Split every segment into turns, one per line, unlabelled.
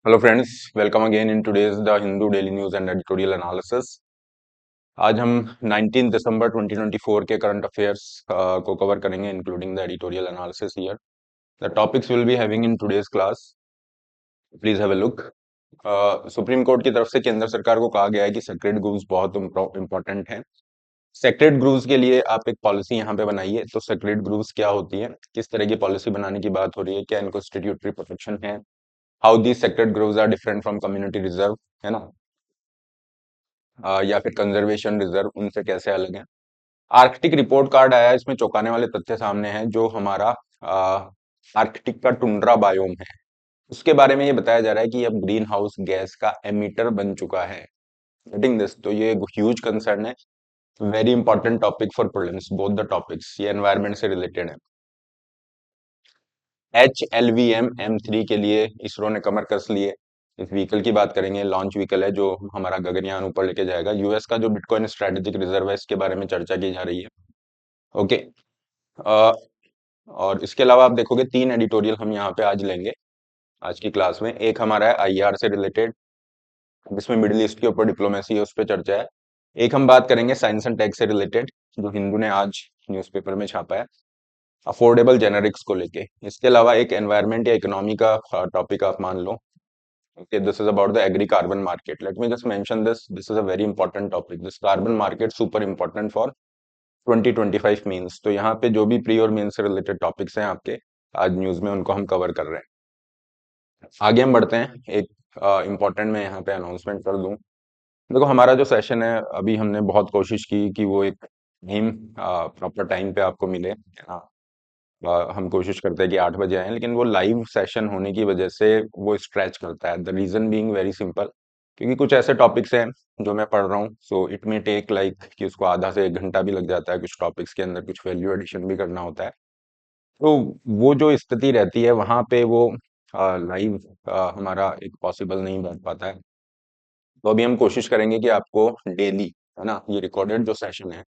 Hello friends, welcome again in today's the Hindu daily news and editorial analysis. आज हम 19 दिसंबर 2024 के current affairs को cover करेंगे, including the editorial analysis here. The topics will be having in today's class. Please have a look. Supreme court की तरफ से केंद्र सरकार को कहा गया है कि सेक्रेड ग्रूव्स बहुत इंपॉर्टेंट हैं। सेक्रेड ग्रूव्स के लिए आप एक पॉलिसी यहाँ पे बनाइए। तो सेक्रेड ग्रूव्स क्या होती है, किस तरह की पॉलिसी बनाने की बात हो रही है, क्या इनको स्टेट्यूटरी प्रोटेक्शन है, how the sacred groves are different from community reserve, है ना, या फिर कंजर्वेशन रिजर्व उनसे कैसे अलग है। आर्कटिक रिपोर्ट कार्ड आया है, इसमें चौंकाने वाले तथ्य सामने हैं। जो हमारा आर्कटिक का टुंड्रा बायोम है, उसके बारे में ये बताया जा रहा है कि अब ग्रीन हाउस गैस का एमिटर बन चुका है। Getting this? तो ये ह्यूज कंसर्न है, very important topic for prelims, both the topics, ये एनवायरमेंट से रिलेटेड है। HLVM-M3 के लिए इसरो ने कमर कस लिए। इस व्हीकल की बात करेंगे, लॉन्च व्हीकल है जो हमारा गगनयान ऊपर लेके जाएगा। यूएस का जो बिटकॉइन स्ट्रेटेजिक रिजर्व है, इसके बारे में चर्चा की जा रही है। ओके। और इसके अलावा आप देखोगे तीन एडिटोरियल हम यहाँ पे आज लेंगे आज की क्लास में। एक हमारा है आईआर से रिलेटेड, जिसमें मिडिल ईस्ट के ऊपर डिप्लोमेसी है, उस पर चर्चा है। एक हम बात करेंगे साइंस एंड टेक से रिलेटेड, जो हिंदू ने आज न्यूज़पेपर में छापा है, अफोर्डेबल जेनेरिक्स को लेके। इसके अलावा एक एनवायरमेंट या इकोनॉमी का टॉपिक आप मान लो। Okay, this is about the agri carbon market. Let me just mention this. This is a very important topic. This carbon market super important for 2025 means. तो यहाँ पे जो भी प्री और मेन से रिलेटेड टॉपिक्स हैं आपके आज न्यूज में, उनको हम कवर कर रहे हैं। आगे हम बढ़ते हैं। एक इम्पोर्टेंट मैं यहाँ पे अनाउंसमेंट कर दूं। देखो, हमारा जो सेशन है, अभी हमने बहुत कोशिश की कि वो एक टाइम, प्रॉपर टाइम पे आपको मिले, है ना। हम कोशिश करते हैं कि 8 बजे आए, लेकिन वो लाइव सेशन होने की वजह से वो स्ट्रेच करता है। The reason being very simple, क्योंकि कुछ ऐसे टॉपिक्स हैं जो मैं पढ़ रहा हूँ, so it may take like कि उसको आधा से 1 घंटा भी लग जाता है। कुछ टॉपिक्स के अंदर कुछ वैल्यू एडिशन भी करना होता है। तो वो जो स्थिति रहती है वहां पे वो लाइव हमारा एक पॉसिबल नहीं बैठ पाता है। तो अभी हम कोशिश करेंगे कि आपको डेली, है ना, ये रिकॉर्डेड जो सेशन है,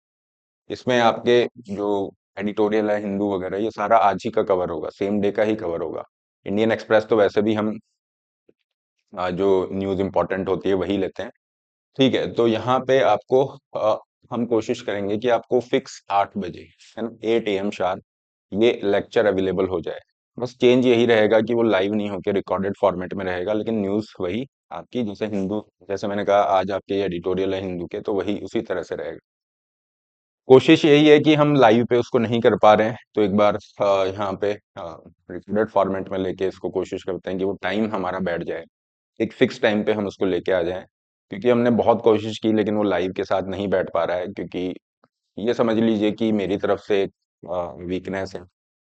इसमें आपके जो एडिटोरियल है हिंदू वगैरह, ये सारा आज ही का कवर होगा, सेम डे का ही कवर होगा। इंडियन एक्सप्रेस तो वैसे भी हम जो न्यूज़ इंपॉर्टेंट होती है वही लेते हैं। ठीक है, तो यहाँ पे आपको हम कोशिश करेंगे कि आपको फिक्स 8 बजे, है ना, 8 AM शार्प ये लेक्चर अवेलेबल हो जाए। बस चेंज यही रहेगा कि वो लाइव नहीं होकर रिकॉर्डेड फॉर्मेट में रहेगा, लेकिन न्यूज़ वही आपकी, जैसे हिंदू, जैसे मैंने कहा आज आपके एडिटोरियल है हिंदू के, तो वही उसी तरह से रहेगा। कोशिश यही है कि हम लाइव पे उसको नहीं कर पा रहे हैं, तो एक बार यहाँ पे रिकॉर्डेड फॉर्मेट में लेके इसको कोशिश करते हैं कि वो टाइम हमारा बैठ जाए, एक फिक्स टाइम पे हम उसको लेके आ जाएं। क्योंकि हमने बहुत कोशिश की, लेकिन वो लाइव के साथ नहीं बैठ पा रहा है, क्योंकि ये समझ लीजिए कि मेरी तरफ से एक वीकनेस है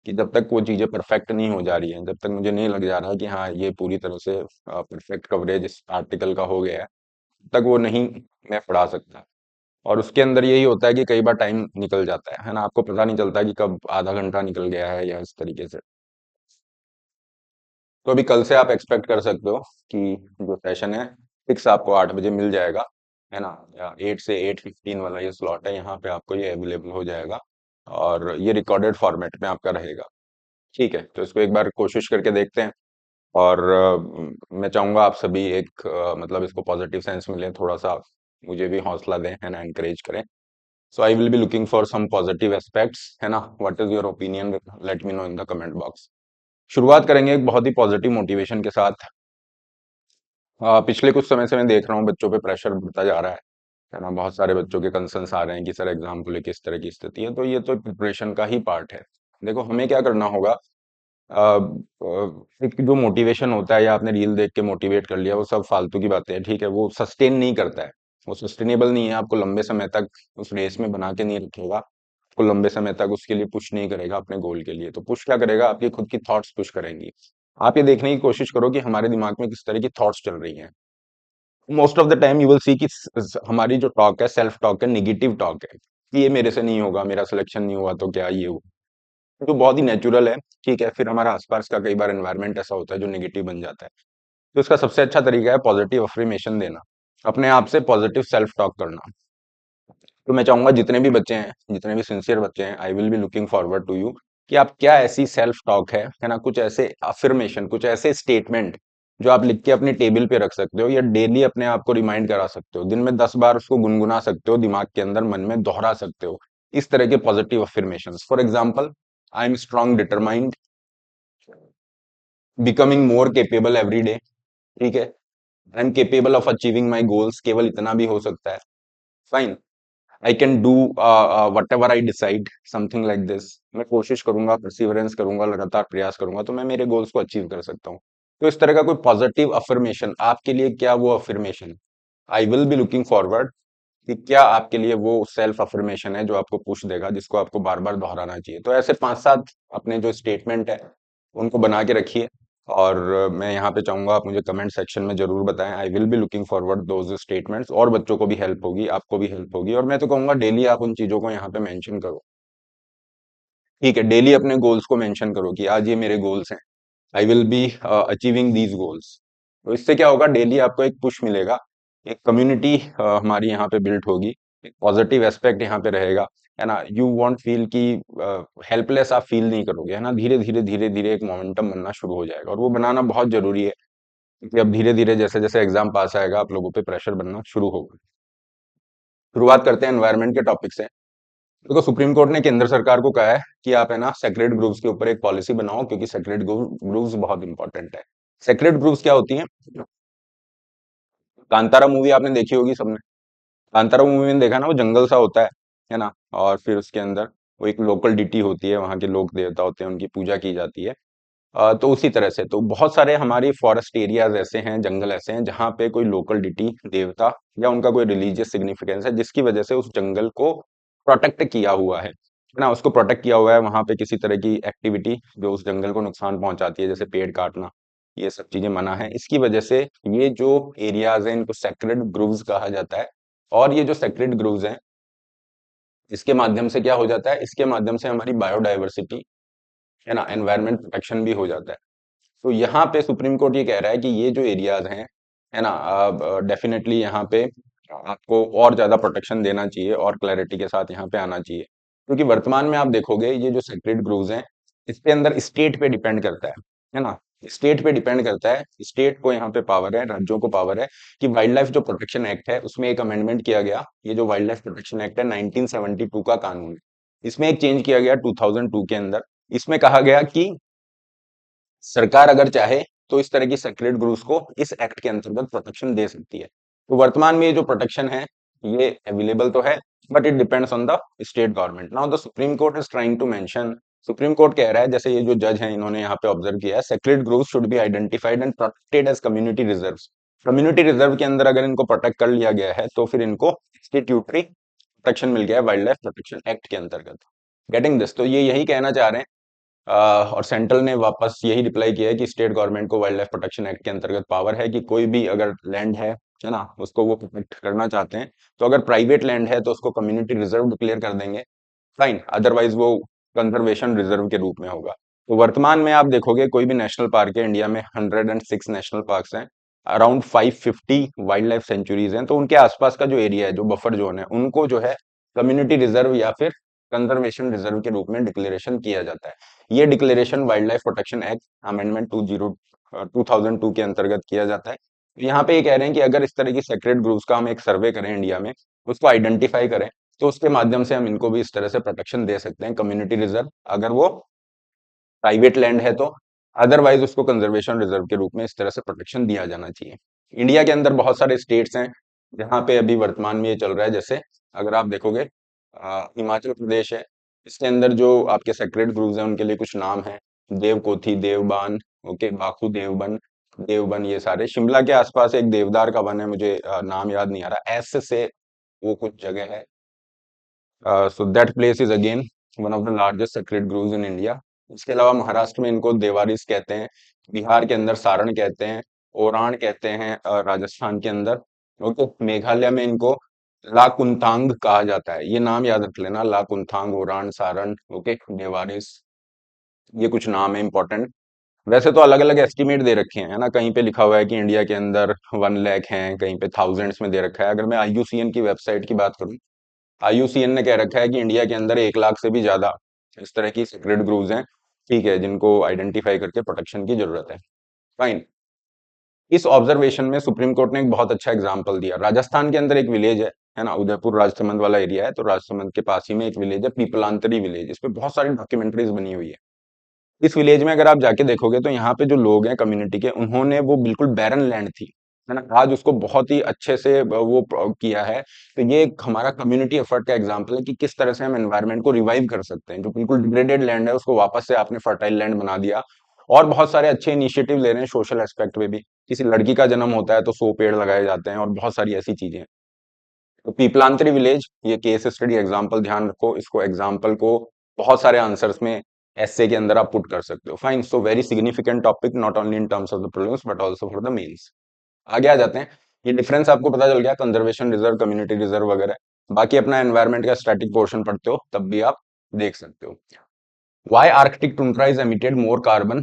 कि जब तक वो चीज़ें परफेक्ट नहीं हो जा रही हैं, जब तक मुझे नहीं लग जा रहा कि हाँ ये पूरी तरह से परफेक्ट कवरेज इस आर्टिकल का हो गया है, तब तक वो नहीं मैं पढ़ा सकता। और उसके अंदर यही होता है कि कई बार टाइम निकल जाता है ना, आपको पता नहीं चलता कि कब आधा घंटा निकल गया है या इस तरीके से। तो अभी कल से आप एक्सपेक्ट कर सकते हो कि जो सेशन है फिक्स आपको 8 बजे मिल जाएगा, है ना, या 8 से 8:15 वाला ये स्लॉट है, यहाँ पे आपको ये अवेलेबल हो जाएगा और ये रिकॉर्डेड फॉर्मेट में आपका रहेगा। ठीक है, तो इसको एक बार कोशिश करके देखते हैं। और मैं चाहूंगा आप सभी एक मतलब इसको पॉजिटिव सेंस में लें, थोड़ा सा मुझे भी हौसला दें, है ना, एनकरेज करें। So I will be looking for some positive aspects, है ना। What is your opinion? Let me know in the comment box. शुरुआत करेंगे एक बहुत ही पॉजिटिव मोटिवेशन के साथ। पिछले कुछ समय से मैं देख रहा हूँ बच्चों पे प्रेशर बढ़ता जा रहा है ना। बहुत सारे बच्चों के कंसर्न्स आ रहे हैं कि सर एग्जाम को लेकर इस तरह की स्थिति है, तो ये तो प्रिपरेशन का ही पार्ट है। देखो, हमें क्या करना होगा, एक जो मोटिवेशन होता है या आपने रील देख के मोटिवेट कर लिया, वो सब फालतू की बातें हैं। ठीक है, वो सस्टेन नहीं करता है, वो सस्टेनेबल नहीं है, आपको लंबे समय तक उस रेस में बना के नहीं रखेगा, आपको लंबे समय तक उसके लिए पुश नहीं करेगा अपने गोल के लिए। तो पुश क्या करेगा, आपकी खुद की थॉट्स पुश करेंगी। आप ये देखने की कोशिश करो कि हमारे दिमाग में किस तरह की थॉट्स चल रही हैं। Most of the time you will see कि हमारी जो टॉक है, सेल्फ टॉक है, निगेटिव टॉक है कि ये मेरे से नहीं होगा, मेरा सिलेक्शन नहीं हुआ तो क्या ये हो, जो बहुत ही नेचुरल है। ठीक है, फिर हमारा आसपास का कई बार एनवायरनमेंट ऐसा होता है जो नेगेटिव बन जाता है। तो इसका सबसे अच्छा तरीका है पॉजिटिव अफर्मेशन देना, अपने आप से पॉजिटिव सेल्फ टॉक करना। तो मैं चाहूंगा जितने भी बच्चे हैं, जितने भी सिंसियर बच्चे हैं, I will be looking forward to you कि आप क्या ऐसी सेल्फ टॉक है ना, कुछ ऐसे अफर्मेशन, कुछ ऐसे स्टेटमेंट जो आप लिख के अपनी टेबल पे रख सकते हो या डेली अपने आप को रिमाइंड करा सकते हो, दिन में 10 बार उसको गुनगुना सकते हो, दिमाग के अंदर मन में दोहरा सकते हो। इस तरह के positive affirmations, for example, I am strong determined, becoming more capable every day. ठीक है, I am capable of achieving my goals, केवल इतना भी हो सकता है। Fine, I can do what ever I decide, something like this. मैं कोशिश करूंगा, परसिवरेंस करूंगा, लगातार प्रयास करूंगा तो मैं मेरे गोल्स को अचीव कर सकता हूँ। तो इस तरह का कोई पॉजिटिव अफर्मेशन आपके लिए क्या वो affirmation, I will be looking forward, कि क्या आपके लिए वो सेल्फ अफर्मेशन है जो आपको पुश देगा, जिसको आपको बार बार दोहराना चाहिए। तो ऐसे 5-7 अपने जो स्टेटमेंट है उनको बना के रखिए। और मैं यहाँ पे चाहूंगा आप मुझे कमेंट सेक्शन में जरूर बताएं, आई will be looking forward those statements. और बच्चों को भी हेल्प होगी, आपको भी हेल्प होगी, और मैं तो कहूंगा डेली आप उन चीजों को यहाँ पे मेंशन करो। ठीक है, डेली अपने गोल्स को मेंशन करो कि आज ये मेरे गोल्स हैं, I will be achieving these goals. तो इससे क्या होगा, डेली आपको एक पुश मिलेगा, एक कम्युनिटी हमारी यहाँ पे बिल्ट होगी, एक पॉजिटिव एस्पेक्ट यहाँ पे रहेगा, है ना। यू वॉन्ट फील कि हेल्पलेस आप फील नहीं करोगे, है ना। धीरे धीरे धीरे धीरे एक मोमेंटम बनना शुरू हो जाएगा, और वो बनाना बहुत जरूरी है, क्योंकि अब धीरे धीरे जैसे जैसे एग्जाम पास आएगा आप लोगों पे प्रेशर बनना शुरू होगा। शुरुआत करते हैं एनवायरनमेंट के टॉपिक से। देखो, सुप्रीम कोर्ट ने केंद्र सरकार को कहा है कि आप, है ना, सेक्रेड ग्रुप्स के ऊपर एक पॉलिसी बनाओ, क्योंकि सेक्रेड ग्रुप्स बहुत इंपॉर्टेंट है। सेक्रेड ग्रुप्स क्या होती हैं? कांतारा मूवी आपने देखी होगी सबने। कांतारा मूवी में देखा ना, वो जंगल सा होता है ना, और फिर उसके अंदर वो एक लोकल डिटी होती है, वहां के लोक देवता होते हैं, उनकी पूजा की जाती है। तो उसी तरह से तो बहुत सारे हमारी फॉरेस्ट एरियाज ऐसे हैं, जंगल ऐसे हैं जहाँ पे कोई लोकल डिटी देवता या उनका कोई रिलीजियस सिग्निफिकेंस है, जिसकी वजह से उस जंगल को प्रोटेक्ट किया हुआ है ना, उसको प्रोटेक्ट किया हुआ है। वहां पे किसी तरह की एक्टिविटी जो उस जंगल को नुकसान पहुंचाती है, जैसे पेड़ काटना, ये सब चीजें मना है। इसकी वजह से ये जो एरियाज हैं इनको सेक्रेड ग्रूव्स कहा जाता है। और ये जो सेक्रेड ग्रूव्स हैं, इसके माध्यम से क्या हो जाता है, इसके माध्यम से हमारी बायोडाइवर्सिटी, है ना, एनवायरमेंट प्रोटेक्शन भी हो जाता है। तो यहाँ पे सुप्रीम कोर्ट ये कह रहा है कि ये जो एरियाज हैं, है ना, डेफिनेटली यहाँ पे आपको और ज्यादा प्रोटेक्शन देना चाहिए और क्लैरिटी के साथ यहाँ पे आना चाहिए, क्योंकि वर्तमान में आप देखोगे ये जो सेक्रेड ग्रूव्स हैं, इसके अंदर स्टेट पे डिपेंड करता है ना। स्टेट पे डिपेंड करता है, स्टेट को यहाँ पे पावर है, राज्यों को पावर है कि वाइल्ड लाइफ जो प्रोटेक्शन एक्ट है उसमें एक अमेंडमेंट किया गया। ये जो वाइल्ड लाइफ प्रोटेक्शन एक्ट है 1972 का कानून है, इसमें एक चेंज किया गया 2002 के अंदर। इसमें कहा गया कि सरकार अगर चाहे तो इस तरह की सेक्रेड ग्रुप्स को इस एक्ट के अंतर्गत प्रोटेक्शन दे सकती है। तो वर्तमान में ये जो प्रोटेक्शन है ये अवेलेबल तो है, but it depends on the state government. Now the Supreme Court is trying to mention, Supreme Court कह रहा है, जैसे ये जो जज हैं इन्होंने यहाँ पे ऑब्जर्व किया है, sacred groups should be identified and protected as community reserves. Community reserve के अंदर अगर इनको प्रोटेक्ट कर लिया गया है तो फिर इनको स्टेट्यूटरी प्रोटेक्शन मिल गया है वाइल्ड लाइफ प्रोटेक्शन एक्ट के अंतर्गत। गेटिंग दिस, तो ये यही कहना चाह रहे हैं। और सेंट्रल ने वापस यही रिप्लाई किया है कि स्टेट गवर्नमेंट को वाइल्ड लाइफ प्रोटेक्शन एक्ट के अंतर्गत पावर है कि कोई भी अगर लैंड है ना, उसको वो प्रोटेक्ट करना चाहते हैं, तो अगर प्राइवेट लैंड है तो उसको कम्युनिटी रिजर्व डिक्लेयर कर देंगे, फाइन, अदरवाइज वो कंजर्वेशन रिजर्व के रूप में होगा। तो वर्तमान में आप देखोगे कोई भी नेशनल पार्क है इंडिया में, 106 नेशनल पार्क्स हैं, अराउंड 550 वाइल्ड लाइफ सेंचुरीज हैं, तो उनके आसपास का जो एरिया है, जो बफर जोन है, उनको जो है कम्युनिटी रिजर्व या फिर कंजर्वेशन रिजर्व के रूप में डिक्लेरेशन किया जाता है। ये declaration wild life protection act amendment 2002 के अंतर्गत किया जाता है। तो यहाँ पे ये कह रहे हैं कि अगर इस तरह की सेक्रेट ग्रुप्स का हम एक सर्वे करें इंडिया में, उसको आइडेंटिफाई करें, तो उसके माध्यम से हम इनको भी इस तरह से प्रोटेक्शन दे सकते हैं, कम्युनिटी रिजर्व अगर वो प्राइवेट लैंड है तो, अदरवाइज उसको कंजर्वेशन रिजर्व के रूप में इस तरह से प्रोटेक्शन दिया जाना चाहिए। इंडिया के अंदर बहुत सारे स्टेट्स हैं जहाँ पे अभी वर्तमान में ये चल रहा है, जैसे अगर आप देखोगे हिमाचल प्रदेश है, इसके अंदर जो आपके सेक्रेट ग्रुव्स हैं उनके लिए कुछ नाम है, देवकोथी, देवबान, ओके, बाखू देवबन, देवबन, ये सारे। शिमला के आसपास एक देवदार का वन है, मुझे नाम याद नहीं आ रहा, एस से वो कुछ जगह है। So that place is again one of the largest sacred groves in India. इसके अलावा महाराष्ट्र में इनको देवारिस कहते हैं, बिहार के अंदर सारण कहते हैं, ओराण कहते हैं, राजस्थान के अंदर, ओके, मेघालय में इनको लाकुंतांग कहा जाता है। ये नाम याद रख लेना, लाकुंतांग, ओरान, सारण, ओके, देवारिस, ये कुछ नाम है इंपॉर्टेंट। वैसे तो अलग अलग एस्टिमेट दे रखे हैं, है ना, कहीं पे लिखा हुआ है कि इंडिया के अंदर 1 लाख हैं, कहीं पे थाउजेंड्स में दे रखा है। अगर मैं आईयूसीएन की वेबसाइट की बात करूं, आईयूसीएन ने कह रखा है कि इंडिया के अंदर 1 लाख से भी ज्यादा इस तरह की सीक्रेट ग्रुव्स हैं, ठीक है, जिनको आइडेंटिफाई करके प्रोटेक्शन की जरूरत है। फाइन। इस ऑब्जर्वेशन में सुप्रीम कोर्ट ने एक बहुत अच्छा एग्जाम्पल दिया। राजस्थान के अंदर एक विलेज है ना, उदयपुर राजसमंद वाला एरिया है, तो राजसमंद के पास ही में एक विलेज है पीपलांतरी विलेज। इस पे बहुत सारी डॉक्यूमेंट्रीज बनी हुई है। इस विलेज में अगर आप जाके देखोगे तो यहाँ पे जो लोग हैं कम्युनिटी के, उन्होंने वो बिल्कुल बैरन लैंड थी, है ना, आज उसको बहुत ही अच्छे से किया है। तो ये एक हमारा कम्युनिटी एफर्ट का एग्जांपल है कि किस तरह से हम एनवायरनमेंट को रिवाइव कर सकते हैं। जो बिल्कुल डिग्रेडेड लैंड है उसको वापस से आपने फर्टाइल लैंड बना दिया। और बहुत सारे अच्छे इनिशिएटिव ले रहे हैं सोशल एस्पेक्ट में भी। किसी लड़की का जन्म होता है तो 100 पेड़ लगाए जाते हैं और बहुत सारी ऐसी चीजें हैं। तो पीपलांतरी विलेज, ये केस स्टडी एग्जांपल ध्यान रखो, इसको एग्जांपल को बहुत सारे आंसर्स में एसए के अंदर आप पुट कर सकते हो। Fine, so very significant topic not only in terms of the prelims but also for the mains. आगे आ जाते हैं। ये डिफरेंस आपको पता चल गया, कंजर्वेशन रिजर्व, कम्युनिटी रिजर्व वगैरह। बाकी अपना एनवायरनमेंट का स्टैटिक पोर्शन पढ़ते हो तब भी आप देख सकते हो। Why Arctic tundra is emitting more carbon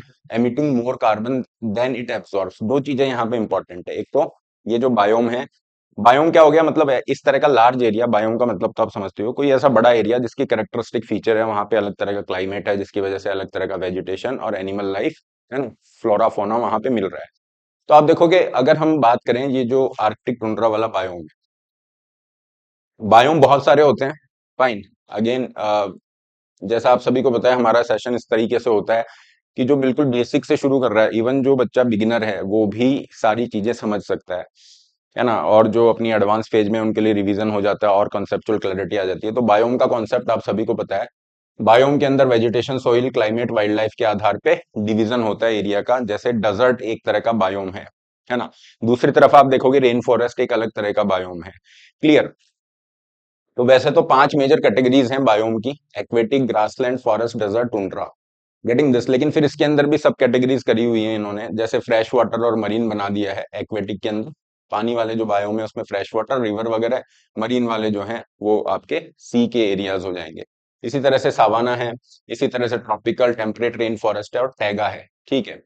than it absorbs? दो चीजें यहाँ पे इंपॉर्टेंट है। एक तो ये जो बायोम है, बायोम क्या हो गया, मतलब है इस तरह का लार्ज एरिया। बायोम का मतलब तो आप समझते हो, कोई ऐसा बड़ा एरिया जिसकी कैरेक्टरिस्टिक फीचर है, वहां पे अलग तरह का क्लाइमेट है, जिसकी वजह से अलग तरह का वेजिटेशन और एनिमल लाइफ, है ना, फ्लोरा फोना वहां पे मिल रहा है। तो आप देखोगे, अगर हम बात करें ये जो आर्कटिक टुंड्रा वाला बायोम है, बायोम बहुत सारे होते हैं। फाइन, अगेन जैसा आप सभी को पता है हमारा सेशन इस तरीके से होता है कि जो बिल्कुल बेसिक से शुरू कर रहा है, इवन जो बच्चा बिगिनर है वो भी सारी चीजें समझ सकता है ना, और जो अपनी एडवांस फेज में उनके लिए रिवीजन हो जाता है और कॉन्सेप्चुअल क्लैरिटी आ जाती है। तो बायोम का कॉन्सेप्ट आप सभी को पता है। बायोम के अंदर vegetation, soil, climate, wild life के आधार पे डिवीजन होता है एरिया का। जैसे डेजर्ट एक तरह का बायोम है ना, दूसरी तरफ आप देखोगे रेन फॉरेस्ट एक अलग तरह का बायोम है। क्लियर? तो वैसे तो 5 मेजर कैटेगरीज हैं बायोम की: aquatic, grassland, forest, desert, tundra. Getting this? लेकिन फिर इसके अंदर भी सब कैटेगरीज करी हुई है इन्होंने, जैसे फ्रेश वाटर और मरीन बना दिया है एक्वेटिक के अंदर। पानी वाले जो बायोम है उसमें फ्रेश वाटर, रिवर वगैरह। मरीन वाले जो हैं वो आपके सी के एरियाज हो जाएंगे। इसी तरह से सावाना है, इसी तरह से ट्रॉपिकल टेम्परेट रेन फॉरेस्ट है, और टैगा है। ठीक है,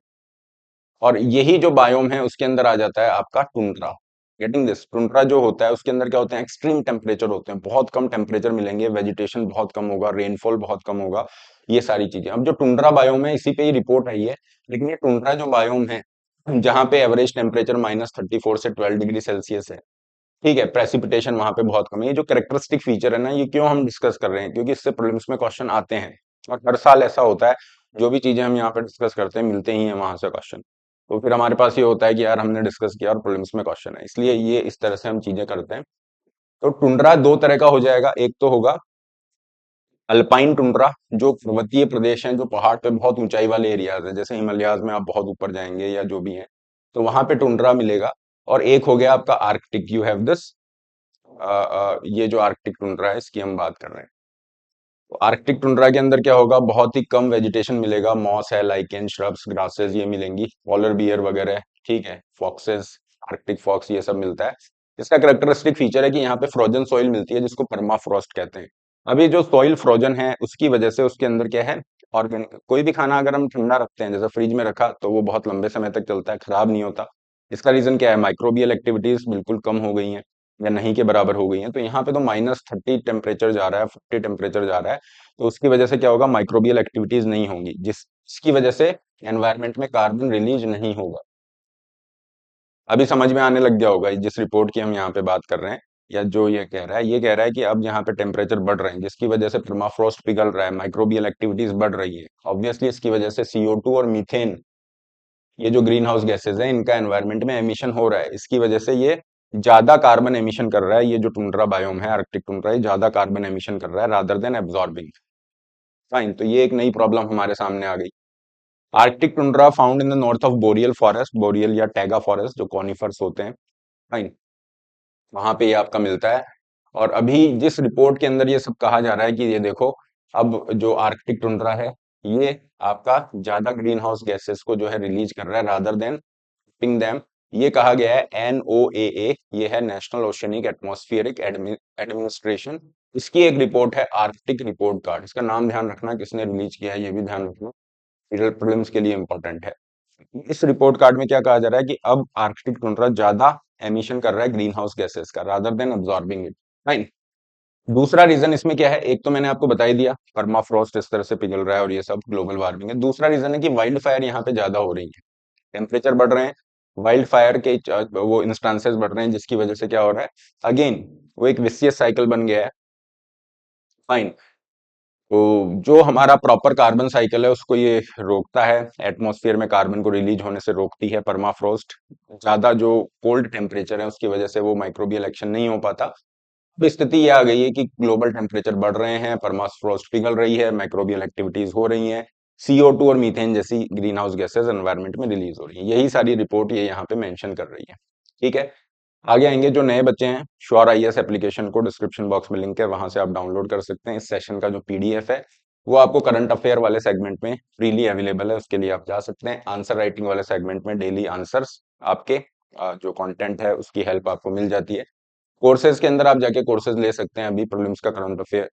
और यही जो बायोम है उसके अंदर आ जाता है आपका टुंड्रा। Getting this? टुंड्रा जो होता है उसके अंदर क्या होते हैं, एक्सट्रीम टेम्परेचर होते हैं, बहुत कम टेम्परेचर मिलेंगे, वेजिटेशन बहुत कम होगा, रेनफॉल बहुत कम होगा, ये सारी चीजें। अब जो टुंड्रा बायोम है इसी पे ही रिपोर्ट आई है। लेकिन ये टुंड्रा जो बायोम है, जहाँ पे एवरेज टेम्परेचर -34 से 12 डिग्री सेल्सियस है। ठीक है, प्रेसिपिटेशन वहां पे बहुत कम है। ये जो कैरेक्टरिस्टिक फीचर है ना, ये क्यों हम डिस्कस कर रहे हैं, क्योंकि इससे प्रीलिम्स में क्वेश्चन आते हैं। और हर साल ऐसा होता है, जो भी चीजें हम यहाँ पे डिस्कस करते हैं मिलते ही हैं वहां से क्वेश्चन। तो फिर हमारे पास ये होता है कि यार हमने डिस्कस किया और प्रीलिम्स में क्वेश्चन है, इसलिए ये इस तरह से हम चीजें करते हैं। तो टुंड्रा दो तरह का हो जाएगा। एक तो होगा अल्पाइन टुंड्रा, जो पर्वतीय प्रदेश हैं, जो पहाड़ पे बहुत ऊंचाई वाले एरियाज है, जैसे हिमालयाज में आप बहुत ऊपर जाएंगे या जो भी है, तो वहां पे टुंड्रा मिलेगा। और एक हो गया आपका आर्कटिक, यू हैव दिस, ये जो आर्कटिक टुंड्रा है इसकी हम बात कर रहे हैं। तो आर्कटिक टुंड्रा के अंदर क्या होगा, बहुत ही कम वेजिटेशन मिलेगा, मॉस है, लाइकेन, श्रब्स, ग्रासेस ये मिलेंगी, पॉलर बियर वगैरह, ठीक है, फॉक्सेस, आर्कटिक फॉक्स, ये सब मिलता है। इसका कैरेक्टरिस्टिक फीचर है कि यहाँ पे फ्रोजन सॉइल मिलती है, जिसको परमाफ्रॉस्ट कहते हैं। अभी जो सॉइल फ्रोजन है उसकी वजह से उसके अंदर क्या है, ऑर्गेनिक, कोई भी खाना अगर हम ठंडा रखते हैं, जैसे फ्रिज में रखा, तो वो बहुत लंबे समय तक चलता है, खराब नहीं होता। इसका रीजन क्या है, माइक्रोबियल एक्टिविटीज बिल्कुल कम हो गई हैं या नहीं के बराबर हो गई हैं। तो यहाँ पे तो -30 टेम्परेचर जा रहा है, 50 टेम्परेचर जा रहा है। तो उसकी वजह से क्या होगा, माइक्रोबियल एक्टिविटीज नहीं होंगी, जिसकी वजह से एनवायरनमेंट में कार्बन रिलीज नहीं होगा। अभी समझ में आने लग गया होगा जिस रिपोर्ट की हम यहाँ पे बात कर रहे हैं, या जो ये कह रहा है, ये कह रहा है कि अब यहाँ पे टेम्परेचर बढ़ रहे हैं, जिसकी वजह से परमाफ्रॉस्ट पिघल रहा है, माइक्रोबियल एक्टिविटीज बढ़ रही है। ऑब्वियसली इसकी वजह से CO2 और मीथेन, ये जो ग्रीन हाउस गैसेज है, इनका एनवायरनमेंट में एमिशन हो रहा है। इसकी वजह से ये ज्यादा कार्बन एमिशन कर रहा है। ये जो टुंड्रा बायोम है, आर्कटिक टुंड्रा, ये ज्यादा कार्बन एमिशन कर रहा है रादर देन एब्जॉर्बिंग। फाइन, तो ये एक नई प्रॉब्लम हमारे सामने आ गई। Arctic tundra found in the north of boreal forest, boreal या टैगा फॉरेस्ट, जो कॉनिफर्स होते हैं। फाइन, वहां पे ये आपका मिलता है। और अभी जिस रिपोर्ट के अंदर ये सब कहा जा रहा है कि ये देखो, अब जो आर्कटिक टुंड्रा है, ये आपका ज्यादा ग्रीन हाउस गैसेस को जो है रिलीज कर रहा है रादर देन पिंग दैम। ये कहा गया है NOAA, ये है नेशनल ओशनिक एटमॉस्फेरिक एडमिनिस्ट्रेशन। इसकी एक रिपोर्ट है आर्कटिक रिपोर्ट कार्ड। इसका नाम ध्यान रखना, किसने रिलीज किया है ये भी ध्यान रखना, प्रीलिम्स के लिए इंपॉर्टेंट है। इस रिपोर्ट कार्ड में क्या कहा जा रहा है कि अब आर्कटिक टुंड्रा ज्यादा एमिशन कर रहा है ग्रीन हाउस गैसेस का rather than absorbing it. Fine, दूसरा रीजन इसमें क्या है, एक तो मैंने आपको बता ही दिया, परमाफ्रॉस्ट इस तरह से पिघल रहा है और ये सब ग्लोबल वार्मिंग है। दूसरा रीजन है कि वाइल्ड फायर यहाँ पे ज्यादा हो रही है, टेम्परेचर बढ़ रहे हैं, वाइल्ड फायर के वो इंस्टांसेस बढ़ रहे हैं, जिसकी वजह से क्या हो रहा है, अगेन वो एक विशियस साइकिल बन गया है। फाइन। तो जो हमारा प्रॉपर कार्बन साइकिल है उसको ये रोकता है, एटमॉस्फेयर में कार्बन को रिलीज होने से रोकती है परमाफ्रॉस्ट। ज्यादा जो कोल्ड टेम्परेचर है उसकी वजह से वो माइक्रोबियल एक्शन नहीं हो पाता। अब स्थिति ये आ गई है कि ग्लोबल टेम्परेचर बढ़ रहे हैं, परमाफ्रॉस्ट पिघल रही है, माइक्रोबियल एक्टिविटीज हो रही हैं, CO2 और मीथेन जैसी ग्रीन हाउस गैसेज एनवायरमेंट में रिलीज हो रही है। यही सारी रिपोर्ट ये यहाँ पे मेंशन कर रही है। ठीक है। आगे आएंगे जो नए बच्चे हैं, श्योर आईएएस एप्लीकेशन को डिस्क्रिप्शन बॉक्स में लिंक है, वहां से आप डाउनलोड कर सकते हैं। इस सेशन का जो पीडीएफ है वो आपको करंट अफेयर वाले सेगमेंट में फ्रीली अवेलेबल है, उसके लिए आप जा सकते हैं। आंसर राइटिंग वाले सेगमेंट में डेली आंसर्स आपके जो कंटेंट है उसकी हेल्प आपको मिल जाती है। कोर्सेज के अंदर आप जाके कोर्सेज ले सकते हैं। अभी प्रीलिम्स का करंट अफेयर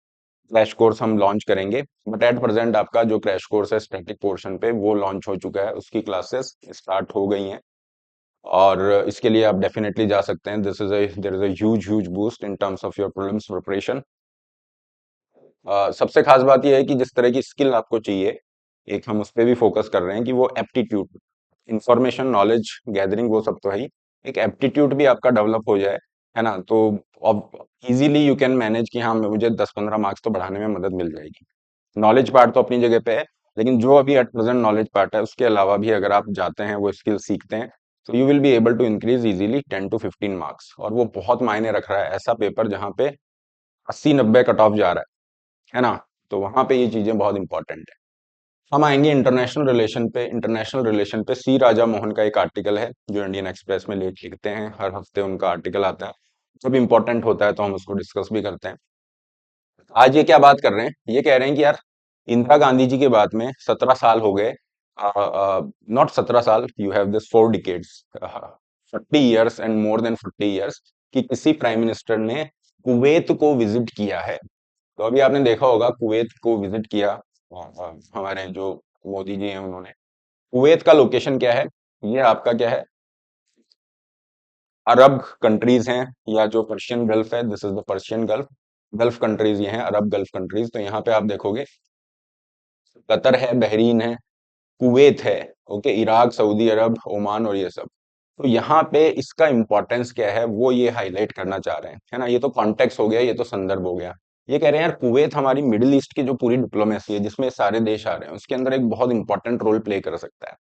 क्रैश कोर्स हम लॉन्च करेंगे, बट एट प्रेजेंट आपका जो क्रैश कोर्स है स्टैटिक पोर्शन पे वो लॉन्च हो चुका है, उसकी क्लासेस स्टार्ट हो गई हैं और इसके लिए आप डेफिनेटली जा सकते हैं। This is there is a huge huge boost in terms of your prelims preparation. सबसे खास बात यह है कि जिस तरह की स्किल आपको चाहिए, एक हम उस पर भी फोकस कर रहे हैं कि वो एप्टीट्यूड, इंफॉर्मेशन नॉलेज गैदरिंग वो सब तो है ही, एक एप्टीट्यूड भी आपका डेवलप हो जाए, है ना, तो अब इजीली यू कैन मैनेज कि हाँ मुझे 10-15 मार्क्स तो बढ़ाने में मदद मिल जाएगी। नॉलेज पार्ट तो अपनी जगह पे है, लेकिन जो अभी एट प्रेजेंट नॉलेज पार्ट है उसके अलावा भी अगर आप जाते हैं वो स्किल सीखते हैं तो you will be able to increase easily 10 to 15 marks. और वो बहुत मायने रख रहा है, ऐसा पेपर जहाँ पे 80-90 कट ऑफ जा रहा है ना, तो वहां पे ये चीजें बहुत इंपॉर्टेंट है। हम आएंगे इंटरनेशनल रिलेशन पे। इंटरनेशनल रिलेशन पे सी राजा मोहन का एक आर्टिकल है जो इंडियन एक्सप्रेस में लेट लिखते हैं, हर हफ्ते उनका आर्टिकल आता है। जब इंपॉर्टेंट होता है तो हम उसको डिस्कस भी करते हैं। आज ये क्या बात कर रहे हैं, ये कह रहे हैं कि यार इंदिरा गांधी जी के बाद में 17 साल हो गए, नॉट 17 साल, you have this 4 decades, 40 years and more than 40 years, कि किसी प्राइम मिनिस्टर ने कुवैत को विजिट किया है। तो अभी आपने देखा होगा कुवैत को विजिट किया हमारे जो मोदी जी हैं उन्होंने। कुवैत का लोकेशन क्या है, ये आपका क्या है, अरब कंट्रीज हैं, या जो पर्शियन गल्फ है, this is the Persian gulf. Gulf countries ये हैं, अरब गल्फ कंट्रीज। तो यहाँ पे आप देखोगे कतर है, बहरीन है, कुवैत है, ओके, इराक, सऊदी अरब, ओमान और ये सब। तो यहाँ पे इसका इंपॉर्टेंस क्या है वो ये हाईलाइट करना चाह रहे हैं, है ना। ये तो कॉन्टेक्स्ट हो गया, ये तो संदर्भ हो गया। ये कह रहे हैं यार कुवैत हमारी मिडिल ईस्ट की जो पूरी डिप्लोमेसी है जिसमें सारे देश आ रहे हैं उसके अंदर एक बहुत इंपॉर्टेंट रोल प्ले कर सकता है।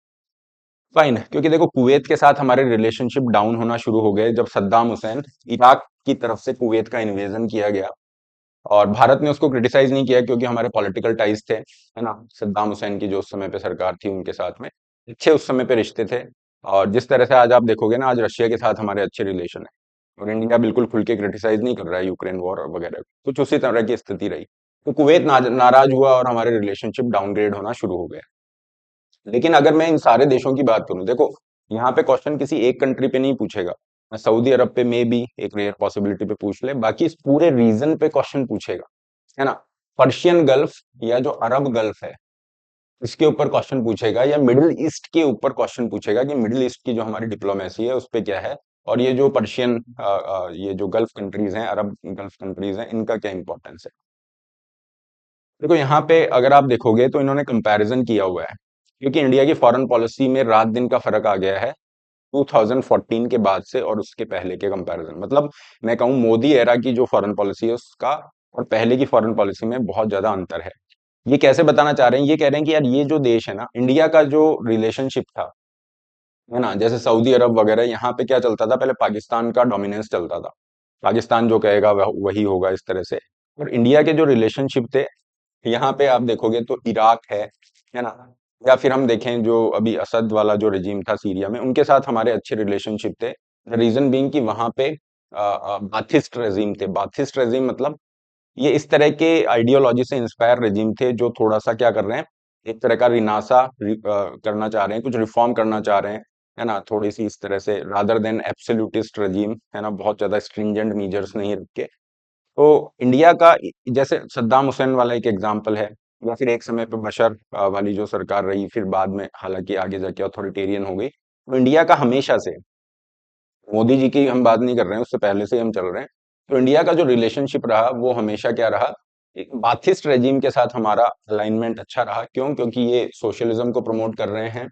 फाइन, क्योंकि देखो कुवैत के साथ हमारे रिलेशनशिप डाउन होना शुरू हो गए जब सद्दाम हुसैन, इराक की तरफ से कुवैत का इन्वेजन किया गया। और भारत ने उसको क्रिटिसाइज नहीं किया क्योंकि हमारे पॉलिटिकल टाइज थे, है ना, सद्दाम हुसैन की जो उस समय पे सरकार थी उनके साथ में अच्छे उस समय पे रिश्ते थे। और जिस तरह से आज आप देखोगे ना, आज रशिया के साथ हमारे अच्छे रिलेशन है और इंडिया बिल्कुल खुल के क्रिटिसाइज नहीं कर रहा है यूक्रेन वॉर वगैरह, कुछ उसी तरह की स्थिति रही। तो कुवैत नाराज हुआ और हमारे रिलेशनशिप डाउनग्रेड होना शुरू हो गया। लेकिन अगर मैं इन सारे देशों की बात करूं, देखो यहाँ पे क्वेश्चन किसी एक कंट्री पे नहीं पूछेगा। सऊदी अरब पे मे बी एक रेयर पॉसिबिलिटी पे पूछ ले, बाकी इस पूरे रीजन पे क्वेश्चन पूछेगा, है ना। पर्शियन गल्फ या जो अरब गल्फ है इसके ऊपर क्वेश्चन पूछेगा, या मिडिल ईस्ट के ऊपर क्वेश्चन पूछेगा कि मिडिल ईस्ट की जो हमारी डिप्लोमेसी है उस पे क्या है, और ये जो पर्शियन ये जो गल्फ कंट्रीज हैं, अरब गल्फ कंट्रीज हैं, इनका क्या इंपॉर्टेंस है। देखो यहाँ पे अगर आप देखोगे तो इन्होंने कंपैरिजन किया हुआ है, क्योंकि इंडिया की फॉरेन पॉलिसी में रात दिन का फर्क आ गया है 2014 के बाद से और उसके पहले के कंपैरिजन। मतलब मैं कहूँ मोदी एरा की जो फॉरेन पॉलिसी है उसका और पहले की फॉरेन पॉलिसी में बहुत ज्यादा अंतर है। ये कैसे बताना चाह रहे हैं, ये कह रहे हैं कि यार ये जो देश है ना, इंडिया का जो रिलेशनशिप था, है ना, जैसे सऊदी अरब वगैरह, यहाँ पे क्या चलता था, पहले पाकिस्तान का डोमिनेंस चलता था, पाकिस्तान जो कहेगा वही होगा इस तरह से। और इंडिया के जो रिलेशनशिप थे, यहाँ पे आप देखोगे तो इराक है ना, या फिर हम देखें जो अभी असद वाला जो रिजीम था सीरिया में, उनके साथ हमारे अच्छे रिलेशनशिप थे। रीजन बीइंग कि वहां पे बाथिस्ट रेजीम थे। बाथिस्ट रेजीम मतलब ये इस तरह के आइडियोलॉजी से इंस्पायर रेजीम थे जो थोड़ा सा क्या कर रहे हैं, एक तरह का करना चाह रहे हैं, कुछ रिफॉर्म करना चाह रहे हैं, है ना, थोड़ी सी इस तरह से, रादर देन एब्सोल्यूटिस्ट रेजीम, है ना, बहुत ज्यादा स्ट्रिंजेंट मीजर्स नहीं रख के। तो इंडिया का जैसे सद्दाम हुसैन वाला एक एग्जाम्पल है, या फिर एक समय पे बशर वाली जो सरकार रही, फिर बाद में हालांकि आगे जाके अथॉरिटेरियन हो गई। तो इंडिया का हमेशा से, मोदी जी की हम बात नहीं कर रहे हैं, उससे पहले से हम चल रहे हैं, तो इंडिया का जो रिलेशनशिप रहा वो हमेशा क्या रहा, एक बाथिस्ट रेजिम के साथ हमारा अलाइनमेंट अच्छा रहा। क्यों? क्योंकि ये सोशलिज्म को प्रमोट कर रहे हैं,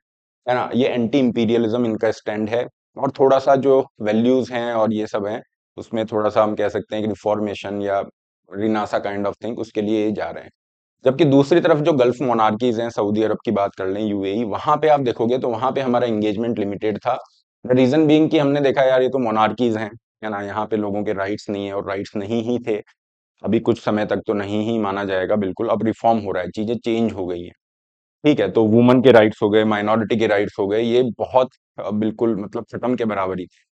है ना, ये एंटी इंपीरियलिज्म इनका स्टैंड है। और थोड़ा सा जो वैल्यूज हैं और ये सब हैं, उसमें थोड़ा सा हम कह सकते हैं कि रिफॉर्मेशन या रिनासा काइंड ऑफ थिंग, उसके लिए ये जा रहे हैं। जबकि दूसरी तरफ जो गल्फ मोनार्कीज हैं, सऊदी अरब की बात कर लें, यूएई, वहां पे आप देखोगे तो वहां पे हमारा एंगेजमेंट लिमिटेड था। द रीजन बीइंग कि हमने देखा यार ये तो मोनार्कीज हैं, है ना, यहाँ पे लोगों के राइट्स नहीं है और राइट्स नहीं ही थे। अभी कुछ समय तक तो नहीं ही माना जाएगा बिल्कुल, अब रिफॉर्म हो रहा है, चीजें चेंज हो गई हैं। ठीक है, तो वुमन के राइट्स हो गए, माइनॉरिटी के राइट्स हो गए, ये बहुत बिल्कुल मतलब खत्म के बराबर ही थे।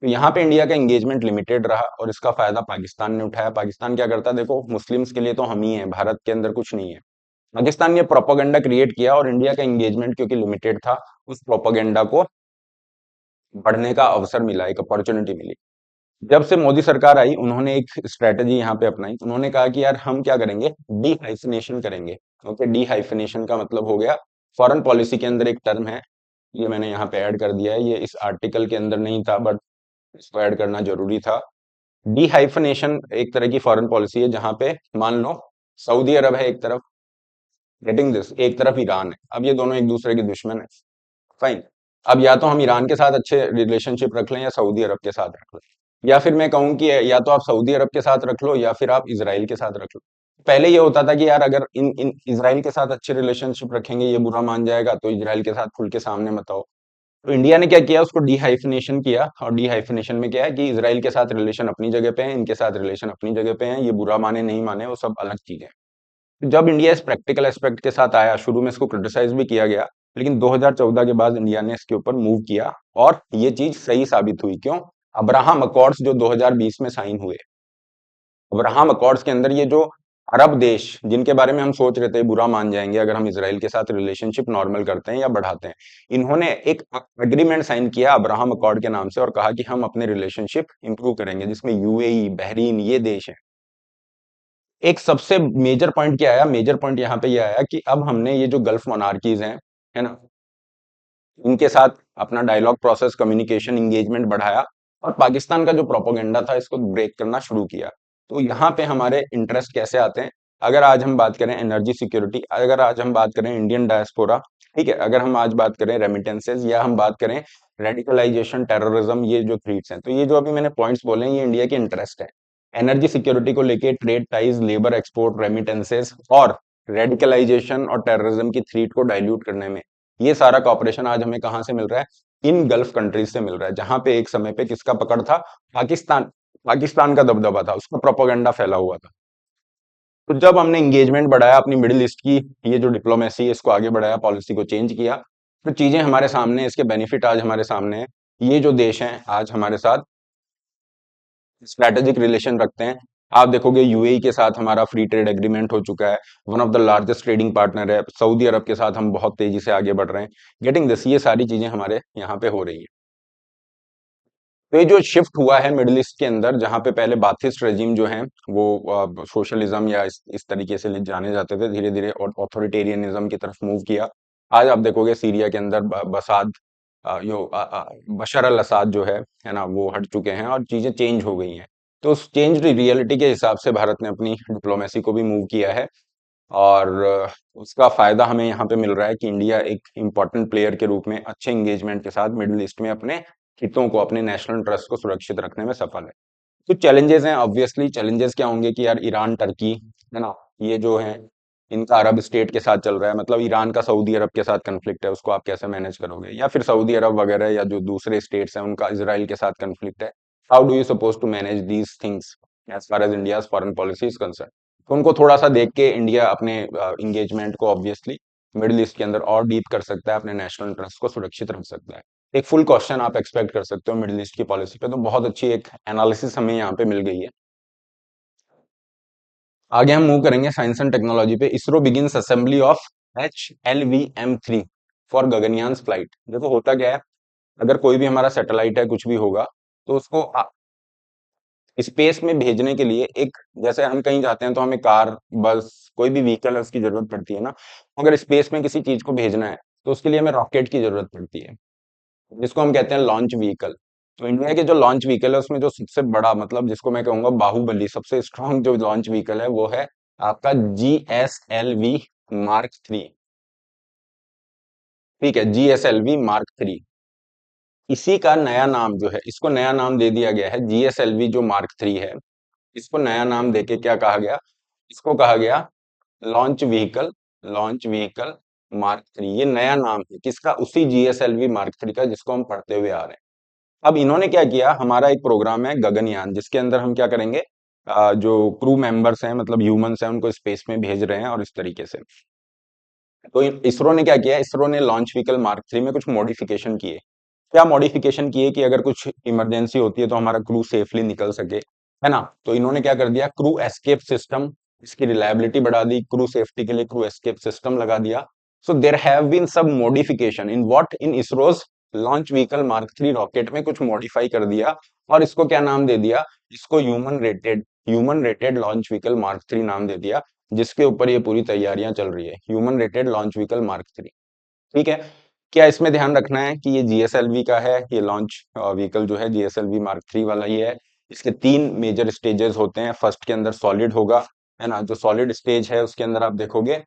तो यहाँ पे इंडिया का एंगेजमेंट लिमिटेड रहा और इसका फायदा पाकिस्तान ने उठाया। पाकिस्तान क्या करता है, देखो मुस्लिम्स के लिए तो हम ही हैं, भारत के अंदर कुछ नहीं है। पाकिस्तान ने प्रोपागेंडा क्रिएट किया और इंडिया का एंगेजमेंट क्योंकि लिमिटेड था, उस प्रोपागेंडा को बढ़ने का अवसर मिला, एक अपॉर्चुनिटी मिली। जब से मोदी सरकार आई, उन्होंने एक स्ट्रेटेजी यहाँ पे अपनाई। उन्होंने कहा कि यार हम क्या करेंगे, डी हाइफिनेशन करेंगे। ओके, डी हाइफिनेशन का मतलब हो गया, फॉरेन पॉलिसी के अंदर एक टर्म है, ये मैंने यहाँ पे ऐड कर दिया है, ये इस आर्टिकल के अंदर नहीं था बट इसको ऐड करना जरूरी था। डी हाइफिनेशन एक तरह की फॉरेन पॉलिसी है जहां पे मान लो सऊदी अरब है एक तरफ, गेटिंग दिस, एक तरफ ईरान है, अब ये दोनों एक दूसरे के दुश्मन है। फाइन। अब या तो हम ईरान के साथ अच्छे रिलेशनशिप रख लें या सऊदी अरब के साथ रख लें, या फिर मैं कहूँ कि या तो आप सऊदी अरब के साथ रख लो या फिर आप इसराइल के साथ रख लो। पहले ये होता था कि यार अगर इन इन इसराइल के साथ अच्छे रिलेशनशिप रखेंगे ये बुरा मान जाएगा, तो इसराइल के साथ खुल के सामने मत आओ। तो इंडिया ने क्या किया, उसको डीहाइफिनेशन किया, और डीहाइफिनेशन में क्या है कि इसराइल के साथ रिलेशन अपनी जगह पे है, इनके साथ रिलेशन अपनी जगह पे है, ये बुरा माने नहीं माने वो सब अलग चीजें। जब इंडिया इस प्रैक्टिकल एस्पेक्ट के साथ आया, शुरू में इसको क्रिटिसाइज भी किया गया, लेकिन 2014 के बाद इंडिया ने इसके ऊपर मूव किया और ये चीज सही साबित हुई। क्यों? अब्राहम अकॉर्ड्स जो 2020 में साइन हुए, अब्राहम अकॉर्ड्स के अंदर ये जो अरब देश जिनके बारे में हम सोच रहे थे बुरा मान जाएंगे अगर हम इसराइल के साथ रिलेशनशिप नॉर्मल करते हैं या बढ़ाते हैं, इन्होंने एक एग्रीमेंट साइन किया अब्राहम अकॉर्ड के नाम से और कहा कि हम अपने रिलेशनशिप इंप्रूव करेंगे, जिसमें यूएई, बहरीन, ये देश हैं। एक सबसे मेजर पॉइंट क्या आया, मेजर पॉइंट यहाँ पे ये आया कि अब हमने ये जो गल्फ मोनार्कीज हैं, है ना, इनके साथ अपना डायलॉग प्रोसेस, कम्युनिकेशन, इंगेजमेंट बढ़ाया और पाकिस्तान का जो प्रोपोगेंडा था इसको ब्रेक करना शुरू किया। तो यहाँ पे हमारे इंटरेस्ट कैसे आते हैं, अगर आज हम बात करें एनर्जी सिक्योरिटी, अगर आज हम बात करें इंडियन डायस्पोरा, ठीक है, अगर हम आज बात करें रेमिटेंसेज, या हम बात करें रेडिकलाइजेशन, टेररिज्म, ये जो थ्रेट्स हैं, तो ये जो अभी मैंने पॉइंट्स बोले हैं ये इंडिया के इंटरेस्ट है। एनर्जी सिक्योरिटी को लेके trade ties, labour export, remittances और रेडिकलाइजेशन और टेररिज्म की थ्रेट को डाइल्यूट करने में, ये सारा कॉपरेशन आज हमें कहां से मिल रहा है, इन गल्फ कंट्रीज से मिल रहा है, जहां पे एक समय पे किसका पकड़ था, पाकिस्तान, पाकिस्तान का दबदबा था, उसका प्रोपोगेंडा फैला हुआ था। तो जब हमने एंगेजमेंट बढ़ाया अपनी मिडिल ईस्ट की, ये जो डिप्लोमेसी है इसको आगे बढ़ाया, पॉलिसी को चेंज किया, तो चीजें हमारे सामने, इसके बेनिफिट आज हमारे सामने है। ये जो देश हैं आज हमारे साथ स्ट्रैटेजिक रिलेशन रखते हैं। आप देखोगे यूएई के साथ हमारा फ्री ट्रेड एग्रीमेंट हो चुका है, one of the largest trading partner है। सऊदी अरब के साथ हम बहुत तेजी से आगे बढ़ रहे हैं, गेटिंग दिस, ये सारी चीजें हमारे यहाँ पे हो रही है। तो ये जो शिफ्ट हुआ है मिडिल ईस्ट के अंदर, जहां पे पहले बाथिस्ट रेजिम जो है वो सोशलिज्म या इस तरीके से जाने जाते थे, धीरे धीरे ऑथोरिटेरियनिज्म की तरफ मूव किया। आज आप देखोगे सीरिया के अंदर बसाद बशर अल असद जो है ना, वो हट चुके हैं और चीजें चेंज हो गई हैं। तो उस चेंज रियलिटी के हिसाब से भारत ने अपनी डिप्लोमेसी को भी मूव किया है और उसका फायदा हमें यहाँ पे मिल रहा है कि इंडिया एक इम्पोर्टेंट प्लेयर के रूप में अच्छे एंगेजमेंट के साथ मिडिल ईस्ट में अपने हितों को, अपने नेशनल इंटरेस्ट को सुरक्षित रखने में सफल है। कुछ चैलेंजेस हैं, ऑब्वियसली चैलेंजेस क्या होंगे कि यार ईरान, टर्की, है ना, ये जो है इनका अरब स्टेट के साथ चल रहा है, मतलब ईरान का सऊदी अरब के साथ कन्फ्लिक्ट है, उसको आप कैसे मैनेज करोगे, या फिर सऊदी अरब वगैरह या जो दूसरे स्टेट्स हैं उनका इसराइल के साथ कन्फ्लिक्ट है, how do you suppose to manage these things as far as India foreign policy is concern. तो उनको थोड़ा सा देख के इंडिया अपने इंगेजमेंट को ऑब्वियसली मिडिल ईस्ट के अंदर और डीप कर सकता है, अपने नेशनल इंटरेस्ट को सुरक्षित रख सकता है। एक फुल क्वेश्चन आप एक्सपेक्ट कर सकते हो मिडिल ईस्ट की पॉलिसी पे, तो बहुत अच्छी एक एनालिसिस हमें यहाँ पे मिल गई है। आगे हम मूव करेंगे साइंस एंड टेक्नोलॉजी पे। ISRO begins assembly of HLVM-3 for Gaganyaan flight. देखो होता क्या है, अगर कोई भी हमारा सैटेलाइट है, कुछ भी होगा, तो उसको स्पेस में भेजने के लिए एक, जैसे हम कहीं जाते हैं तो हमें कार, बस, कोई भी व्हीकल है उसकी जरूरत पड़ती है ना। अगर स्पेस में किसी चीज को भेजना है तो उसके लिए हमें रॉकेट की जरूरत पड़ती है, जिसको हम कहते हैं लॉन्च व्हीकल। तो इंडिया के जो लॉन्च व्हीकल है उसमें जो सबसे बड़ा, मतलब जिसको मैं कहूंगा बाहुबली, सबसे स्ट्रांग जो लॉन्च व्हीकल है वो है आपका GSLV Mark 3। ठीक है, GSLV मार्क 3। इसी का नया नाम जो है, इसको नया नाम दे दिया गया है GSLV जो मार्क 3 है, इसको नया नाम देके क्या कहा गया, इसको कहा गया launch vehicle, launch vehicle mark 3। ये नया नाम है किसका, उसी GSLV मार्क 3 का जिसको हम पढ़ते हुए आ रहे हैं। अब इन्होंने क्या किया, हमारा एक प्रोग्राम है गगनयान, जिसके अंदर हम क्या करेंगे, जो क्रू मेंबर्स हैं मतलब ह्यूमंस हैं उनको स्पेस में भेज रहे हैं और इस तरीके से। तो इसरो ने क्या किया, इसरो ने लॉन्च व्हीकल मार्क 3 में कुछ मॉडिफिकेशन किए। क्या मॉडिफिकेशन किए कि अगर कुछ इमरजेंसी होती है तो हमारा क्रू सेफली निकल सके, है ना। तो इन्होंने क्या कर दिया, क्रू एस्केप सिस्टम, इसकी रिलायबिलिटी बढ़ा दी, क्रू सेफ्टी के लिए क्रू एस्केप सिस्टम लगा दिया। So there have been some modification in what, in ISRO's launch vehicle mark 3 rocket में कुछ मॉडिफाई कर दिया और इसको क्या नाम दे दिया, इसको human rated launch vehicle mark 3 नाम दे दिया, जिसके ऊपर ये पूरी तैयारियां चल रही है, human rated launch vehicle mark 3। ठीक है। क्या इसमें ध्यान रखना है कि ये GSLV का है, ये लॉन्च व्हीकल जो है GSLV मार्क 3 वाला ही है। इसके 3 मेजर स्टेजेस होते हैं, फर्स्ट के अंदर सॉलिड होगा, है ना। जो सॉलिड स्टेज है उसके अंदर आप देखोगे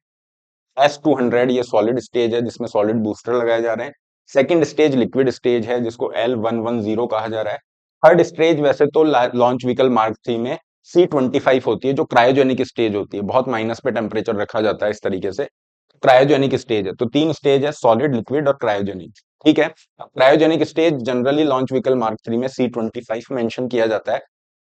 S200, ये सॉलिड स्टेज है जिसमें सॉलिड बूस्टर लगाए जा रहे हैं। सेकंड स्टेज लिक्विड स्टेज है जिसको L110 कहा जा रहा है। थर्ड स्टेज वैसे तो लॉन्च व्हीकल मार्क 3 में C25 होती है, जो क्रायोजेनिक स्टेज होती है, बहुत माइनस पे टेम्परेचर रखा जाता है इस तरीके से, क्रायोजेनिक स्टेज है। तो 3 स्टेज है, सॉलिड, लिक्विड और क्रायोजेनिक। ठीक है। Cryogenic stage generally launch vehicle mark 3 में C25 मेंशन किया जाता है,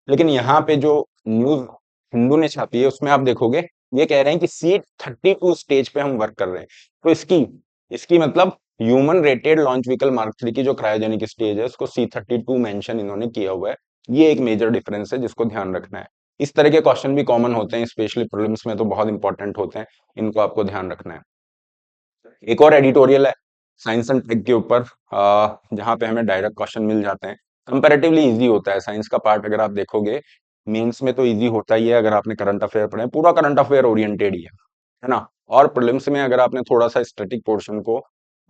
लेकिन यहाँ पे जो न्यूज हिंदू ने छापी है उसमें आप देखोगे ये कह रहे हैं कि C32 स्टेज पे हम वर्क कर रहे हैं। तो इसकी इसकी मतलब human rated launch vehicle mark 3 की जो क्रायोजेनिक स्टेज है उसको C32 मेंशन इन्होंने किया हुआ है। ये एक मेजर डिफरेंस है जिसको ध्यान रखना है। इस तरह के क्वेश्चन भी कॉमन होते हैं, स्पेशली प्रीलिम्स में तो बहुत इंपॉर्टेंट होते हैं, इनको आपको ध्यान रखना है। एक और एडिटोरियल है साइंस एंड टेक के ऊपर, जहाँ पे हमें डायरेक्ट क्वेश्चन मिल जाते हैं, कंपैरेटिवली इजी होता है साइंस का पार्ट। अगर आप देखोगे मेंस में तो इजी होता ही है, अगर आपने करंट अफेयर पढ़े, पूरा करंट अफेयर ओरिएंटेड ही है ना। और प्रीलिम्स में अगर आपने थोड़ा सा स्टैटिक पोर्शन को,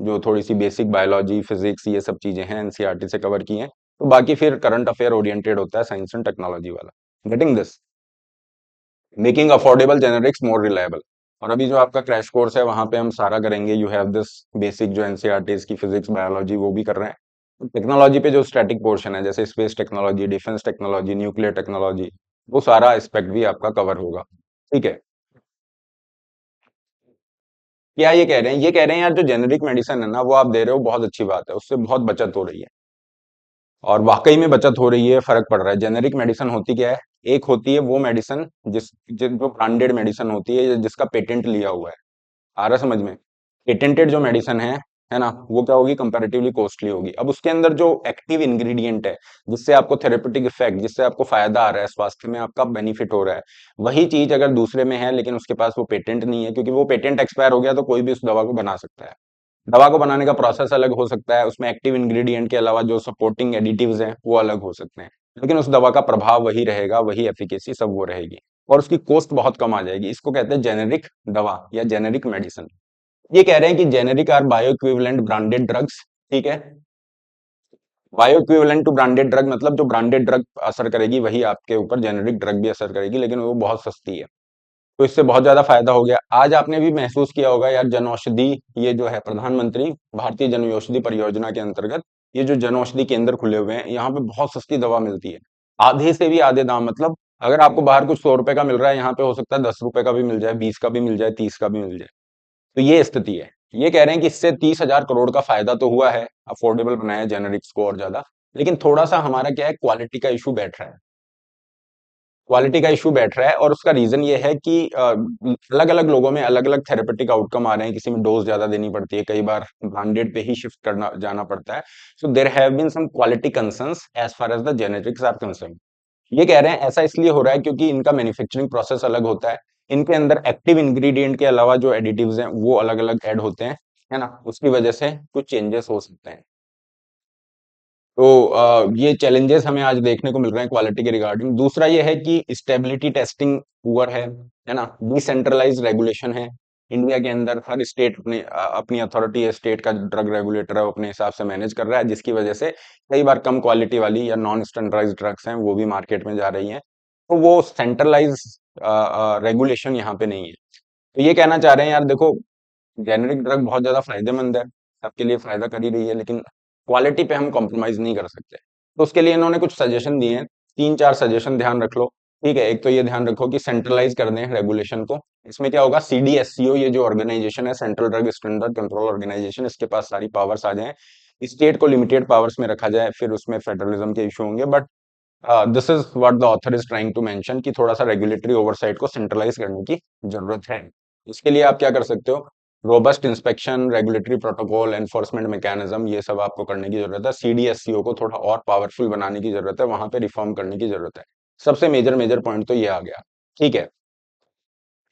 जो थोड़ी सी बेसिक बायोलॉजी फिजिक्स ये सब चीजें हैं एनसीईआरटी से कवर की हैं, तो बाकी फिर करंट अफेयर ओरिएंटेड होता है साइंस एंड टेक्नोलॉजी वाला। Getting this, making affordable generics more reliable. और अभी जो आपका क्रैश कोर्स है वहां पे हम सारा करेंगे, यू हैव दिस बेसिक जो एनसीईआरटी की फिजिक्स बायोलॉजी वो भी कर रहे हैं। टेक्नोलॉजी पे जो स्टैटिक पोर्शन है जैसे space technology, defence technology, nuclear technology, वो सारा एस्पेक्ट भी आपका कवर होगा। ठीक है। क्या ये कह रहे हैं, ये कह रहे हैं यार जो जेनेरिक मेडिसिन है ना वो आप दे रहे हो, बहुत अच्छी बात है, उससे बहुत बचत हो रही है और वाकई में बचत हो रही है, फर्क पड़ रहा है। जेनेरिक मेडिसिन होती क्या है, एक होती है वो मेडिसिन जो ब्रांडेड मेडिसिन होती है जिसका पेटेंट लिया हुआ है, आ रहा समझ में। पेटेंटेड जो मेडिसिन है ना, वो क्या होगी, कंपैरेटिवली कॉस्टली होगी। अब उसके अंदर जो एक्टिव इंग्रेडिएंट है जिससे आपको थेरेपेटिक इफेक्ट, जिससे आपको फायदा आ रहा है, स्वास्थ्य में आपका बेनिफिट हो रहा है, वही चीज अगर दूसरे में है लेकिन उसके पास वो पेटेंट नहीं है, क्योंकि वो पेटेंट एक्सपायर हो गया तो कोई भी उस दवा को बना सकता है। दवा को बनाने का प्रोसेस अलग हो सकता है, उसमें एक्टिव इंग्रेडिएंट के अलावा जो सपोर्टिंग एडिटिव्स हैं वो अलग हो सकते हैं, लेकिन उस दवा का प्रभाव वही रहेगा, वही एफिकेसी सब वो रहेगी, और उसकी कॉस्ट बहुत कम आ जाएगी। इसको कहते हैं जेनेरिक दवा या जेनेरिक मेडिसिन। ये कह रहे हैं कि generic are bioequivalent branded drugs. ठीक है। Bioequivalent to branded drug मतलब जो ब्रांडेड ड्रग असर करेगी वही आपके ऊपर जेनेरिक ड्रग भी असर करेगी, लेकिन वो बहुत सस्ती है। तो इससे बहुत ज्यादा फायदा हो गया। आज आपने भी महसूस किया होगा यार, जन औषधि, ये जो है प्रधानमंत्री भारतीय जन औषधि परियोजना के अंतर्गत ये जो जन औषधि केंद्र खुले हुए हैं, यहाँ पे बहुत सस्ती दवा मिलती है, आधे से भी आधे दाम। मतलब अगर आपको बाहर कुछ 100 रुपए का मिल रहा है, यहाँ पे हो सकता है 10 रुपए का भी मिल जाए, 20 का भी मिल जाए, 30 का भी मिल जाए। तो ये स्थिति है। ये कह रहे हैं कि इससे 30,000 करोड़ का फायदा तो हुआ है, अफोर्डेबल बनाया जेनेरिक्स को और ज्यादा, लेकिन थोड़ा सा हमारा क्या है, क्वालिटी का इशू बैठ रहा है। क्वालिटी का इशू बैठ रहा है और उसका रीजन ये है कि अलग अलग लोगों में अलग अलग थेरेपेटिक आउटकम आ रहे हैं, किसी में डोज ज्यादा देनी पड़ती है, कई बार ब्रांडेड पे ही शिफ्ट करना जाना पड़ता है। So there have been some quality concerns as far as the genetics are concern. ये कह रहे हैं ऐसा इसलिए हो रहा है क्योंकि इनका मैन्युफैक्चरिंग प्रोसेस अलग होता है, इनके अंदर एक्टिव इंग्रेडिएंट के अलावा जो एडिटिव्स हैं वो अलग अलग ऐड होते हैं, है ना, उसकी वजह से कुछ चेंजेस हो सकते हैं। तो ये चैलेंजेस हमें आज देखने को मिल रहे हैं क्वालिटी के रिगार्डिंग। दूसरा ये है कि स्टेबिलिटी टेस्टिंग पुअर है ना, डिसेंट्रलाइज्ड रेगुलेशन है। इंडिया के अंदर हर स्टेट अपनी अथॉरिटी है, स्टेट का ड्रग रेगुलेटर है, वो अपने हिसाब से मैनेज कर रहा है, जिसकी वजह से कई बार कम क्वालिटी वाली या नॉन स्टैंडर्डाइज्ड ड्रग्स हैं वो भी मार्केट में जा रही हैं। तो वो सेंट्रलाइज रेगुलेशन यहाँ पे नहीं है। तो ये कहना चाह रहे हैं यार देखो, जेनेरिक ड्रग बहुत ज्यादा फायदेमंद है, सबके लिए फायदा कर ही रही है, लेकिन क्वालिटी पे हम कॉम्प्रोमाइज नहीं कर सकते। तो उसके लिए इन्होंने कुछ सजेशन दिए हैं, 3-4 सजेशन ध्यान रख लो। ठीक है, एक तो ये ध्यान रखो कि सेंट्रलाइज कर दें रेगुलेशन को। इसमें क्या होगा, सीडीएससीओ ये जो ऑर्गेनाइजेशन है, central drug standard control organisation, इसके पास सारी पावर्स आ जाएं। स्टेट को लिमिटेड पावर्स में रखा जाए, फिर उसमें फेडरलिज्म के इशू होंगे, but this is what the author is trying to mention कि थोड़ा सा रेगुलेटरी ओवरसाइट को सेंट्रलाइज करने की जरूरत है। इसके लिए आप क्या कर सकते हो, robust inspection, regulatory protocol, enforcement mechanism, ये सब आपको करने की जरूरत है। सीडीएससीओ को थोड़ा और पावरफुल बनाने की जरूरत है, वहां पे रिफॉर्म करने की जरूरत है। सबसे मेजर मेजर पॉइंट तो ये आ गया। ठीक है,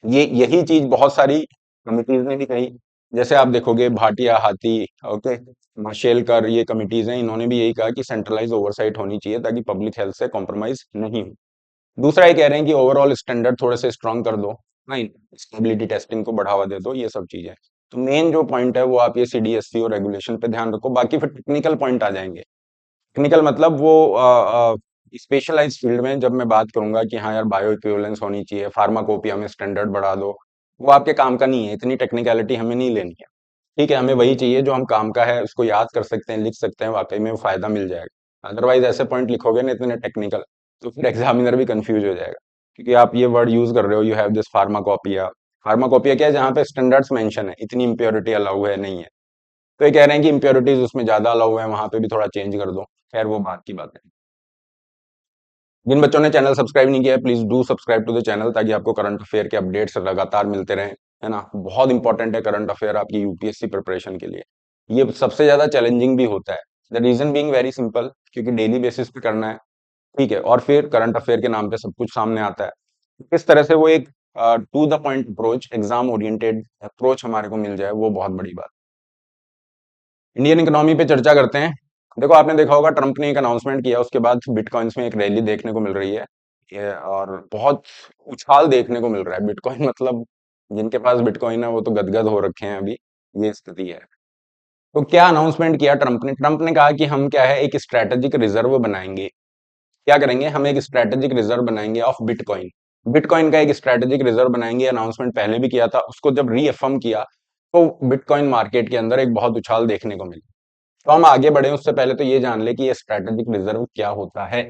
ये यही चीज बहुत सारी कमिटीज ने भी कही। जैसे आप देखोगे भाटिया, हाथी, ओके, माशेलकर, ये कमिटीज हैं, इन्होंने भी यही कहा कि सेंट्रलाइज ओवरसाइट होनी चाहिए ताकि पब्लिक हेल्थ से कॉम्प्रोमाइज नहीं हो। दूसरा ये कह रहे हैं कि ओवरऑल स्टैंडर्ड थोड़े से स्ट्रांग कर दो, नहीं, स्टेबिलिटी टेस्टिंग को बढ़ावा दे दो, ये सब चीजें। तो मेन जो पॉइंट है वो आप ये सीडीएससी और रेगुलेशन पे ध्यान रखो, बाकी फिर टेक्निकल पॉइंट आ जाएंगे। टेक्निकल मतलब वो स्पेशलाइज फील्ड में जब मैं बात करूंगा कि हाँ यार बायो इक्विवेलेंस होनी चाहिए, फार्माकोपिया में स्टैंडर्ड बढ़ा दो, वो आपके काम का नहीं है, इतनी टेक्निकलिटी हमें नहीं लेनी है। ठीक है, हमें वही चाहिए जो हम काम का है, उसको याद कर सकते हैं, लिख सकते हैं, वाकई में वो फायदा मिल जाएगा। अदरवाइज ऐसे पॉइंट लिखोगे ना इतने टेक्निकल, तो फिर एग्जामिनर भी कंफ्यूज हो जाएगा, क्योंकि आप ये वर्ड यूज कर रहे हो, you have this pharmacopoeia. Pharmacopoeia क्या है, जहाँ पे स्टैंडर्ड्स मेंशन है, इतनी इंप्योरिटी अलाउ है, नहीं है। तो ये कह रहे हैं कि इंप्योरिटीज उसमें ज्यादा अलाउ है, वहां पे भी थोड़ा चेंज कर दो। खैर वो बात की बात है। जिन बच्चों ने चैनल सब्सक्राइब नहीं किया है, please do subscribe to the channel, ताकि आपको करंट अफेयर के अपडेट्स लगातार मिलते रहें। है ना, बहुत इंपॉर्टेंट है करंट अफेयर आपकी यूपीएससी प्रिपरेशन के लिए। ये सबसे ज्यादा चैलेंजिंग भी होता है। The reason being very simple, क्योंकि डेली बेसिस पे करना है। ठीक है, और फिर करंट अफेयर के नाम पे सब कुछ सामने आता है। किस तरह से वो एक to the point approach, exam oriented approach हमारे को मिल जाए, वो बहुत बड़ी बात। इंडियन इकोनॉमी पे चर्चा करते हैं। देखो, आपने देखा होगा ट्रंप ने एक अनाउंसमेंट किया, उसके बाद बिटकॉइंस में एक रैली देखने को मिल रही है। ये और बहुत उछाल देखने को मिल रहा है। बिटकॉइन मतलब जिनके पास बिटकॉइन है वो तो गदगद हो रखे हैं अभी, ये स्थिति है। तो क्या अनाउंसमेंट किया ट्रंप ने कहा कि हम क्या है, एक स्ट्रेटेजिक रिजर्व बनाएंगे। क्या करेंगे, हम एक स्ट्रेटेजिक रिजर्व बनाएंगे ऑफ बिटकॉइन। बिटकॉइन का एक स्ट्रेटेजिक रिजर्व बनाएंगे, अनाउंसमेंट पहले भी किया था, उसको जब रीअफर्म किया तो बिटकॉइन मार्केट के अंदर एक बहुत उछाल देखने को मिला। तो हम आगे बढ़े उससे पहले तो ये जान ले कि ये स्ट्रेटेजिक रिजर्व क्या होता है।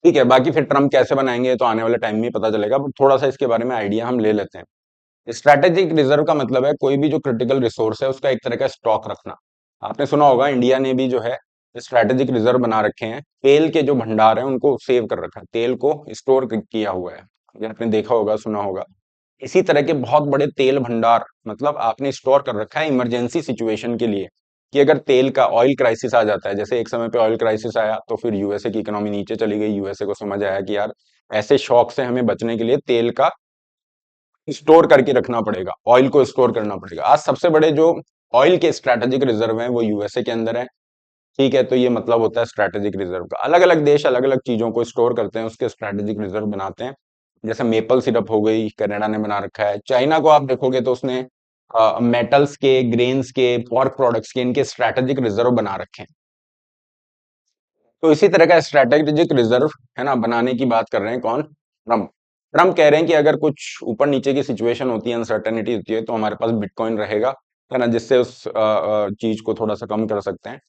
ठीक है, बाकी फिर ट्रम्प कैसे बनाएंगे तो आने वाले टाइम में ही पता चलेगा, बट थोड़ा सा इसके बारे में आइडिया हम ले लेते हैं। स्ट्रेटेजिक रिजर्व का मतलब है कोई भी जो क्रिटिकल रिसोर्स है उसका एक तरह का स्टॉक रखना। आपने सुना होगा इंडिया ने भी जो है स्ट्रेटेजिक रिजर्व बना रखे हैं, तेल के जो भंडार हैं उनको सेव कर रखा है, तेल को स्टोर किया हुआ है। ये आपने देखा होगा, सुना होगा। इसी तरह के बहुत बड़े तेल भंडार मतलब आपने स्टोर कर रखा है इमरजेंसी सिचुएशन के लिए, कि अगर तेल का ऑयल क्राइसिस आ जाता है, जैसे एक समय पे ऑयल क्राइसिस आया तो फिर यूएसए की इकोनॉमी नीचे चली गई, यूएसए को समझ आया कि यार ऐसे शॉक से हमें बचने के लिए तेल का स्टोर करके रखना पड़ेगा, ऑयल को स्टोर करना पड़ेगा। आज सबसे बड़े जो ऑयल के स्ट्रेटेजिक रिजर्व हैं वो यूएसए के अंदर है। ठीक है, तो ये मतलब होता है स्ट्रेटेजिक रिजर्व का। अलग अलग देश अलग अलग चीजों को स्टोर करते हैं, उसके स्ट्रेटेजिक रिजर्व बनाते हैं। जैसे मेपल सिरप हो गई, कनाडा ने बना रखा है। चाइना को आप देखोगे तो उसने मेटल्स के, ग्रेन्स के, पोर्क प्रोडक्ट्स के, इनके स्ट्रेटेजिक रिजर्व बना रखे हैं। तो इसी तरह का स्ट्रेटेजिक रिजर्व है ना बनाने की बात कर रहे हैं कौन, ट्रम्प। ट्रम्प कह रहे हैं कि अगर कुछ ऊपर नीचे की सिचुएशन होती है, अनसर्टेनिटी होती है, तो हमारे पास बिटकॉइन रहेगा, है ना, जिससे उस चीज को थोड़ा सा कम कर सकते हैं।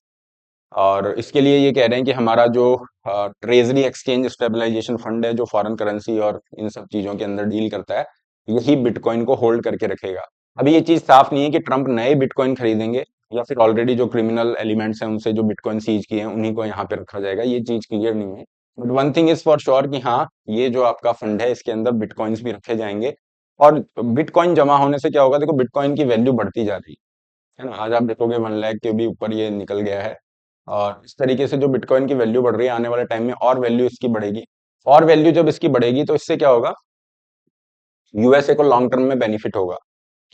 और इसके लिए ये कह रहे हैं कि हमारा जो ट्रेजरी एक्सचेंज स्टेबलाइजेशन फंड है, जो फॉरेन करेंसी और इन सब चीजों के अंदर डील करता है, यही बिटकॉइन को होल्ड करके रखेगा। अभी ये चीज साफ नहीं है कि ट्रंप नए बिटकॉइन खरीदेंगे या फिर ऑलरेडी जो क्रिमिनल एलिमेंट्स हैं उनसे जो बिटकॉइन सीज किए हैं उन्हीं को यहाँ पे रखा जाएगा, ये चीज क्लियर नहीं है। But one thing is for sure कि हाँ, ये जो आपका फंड है इसके अंदर बिटकॉइंस भी रखे जाएंगे। और बिटकॉइन जमा होने से क्या होगा, देखो बिटकॉइन की वैल्यू बढ़ती जा रही है ना, आज आप देखोगे 1 लाख के भी ऊपर ये निकल गया है। और इस तरीके से जो बिटकॉइन की वैल्यू बढ़ रही है, आने वाले टाइम में और वैल्यू इसकी बढ़ेगी। और वैल्यू जब इसकी बढ़ेगी तो इससे क्या होगा, यूएसए को लॉन्ग टर्म में बेनिफिट होगा,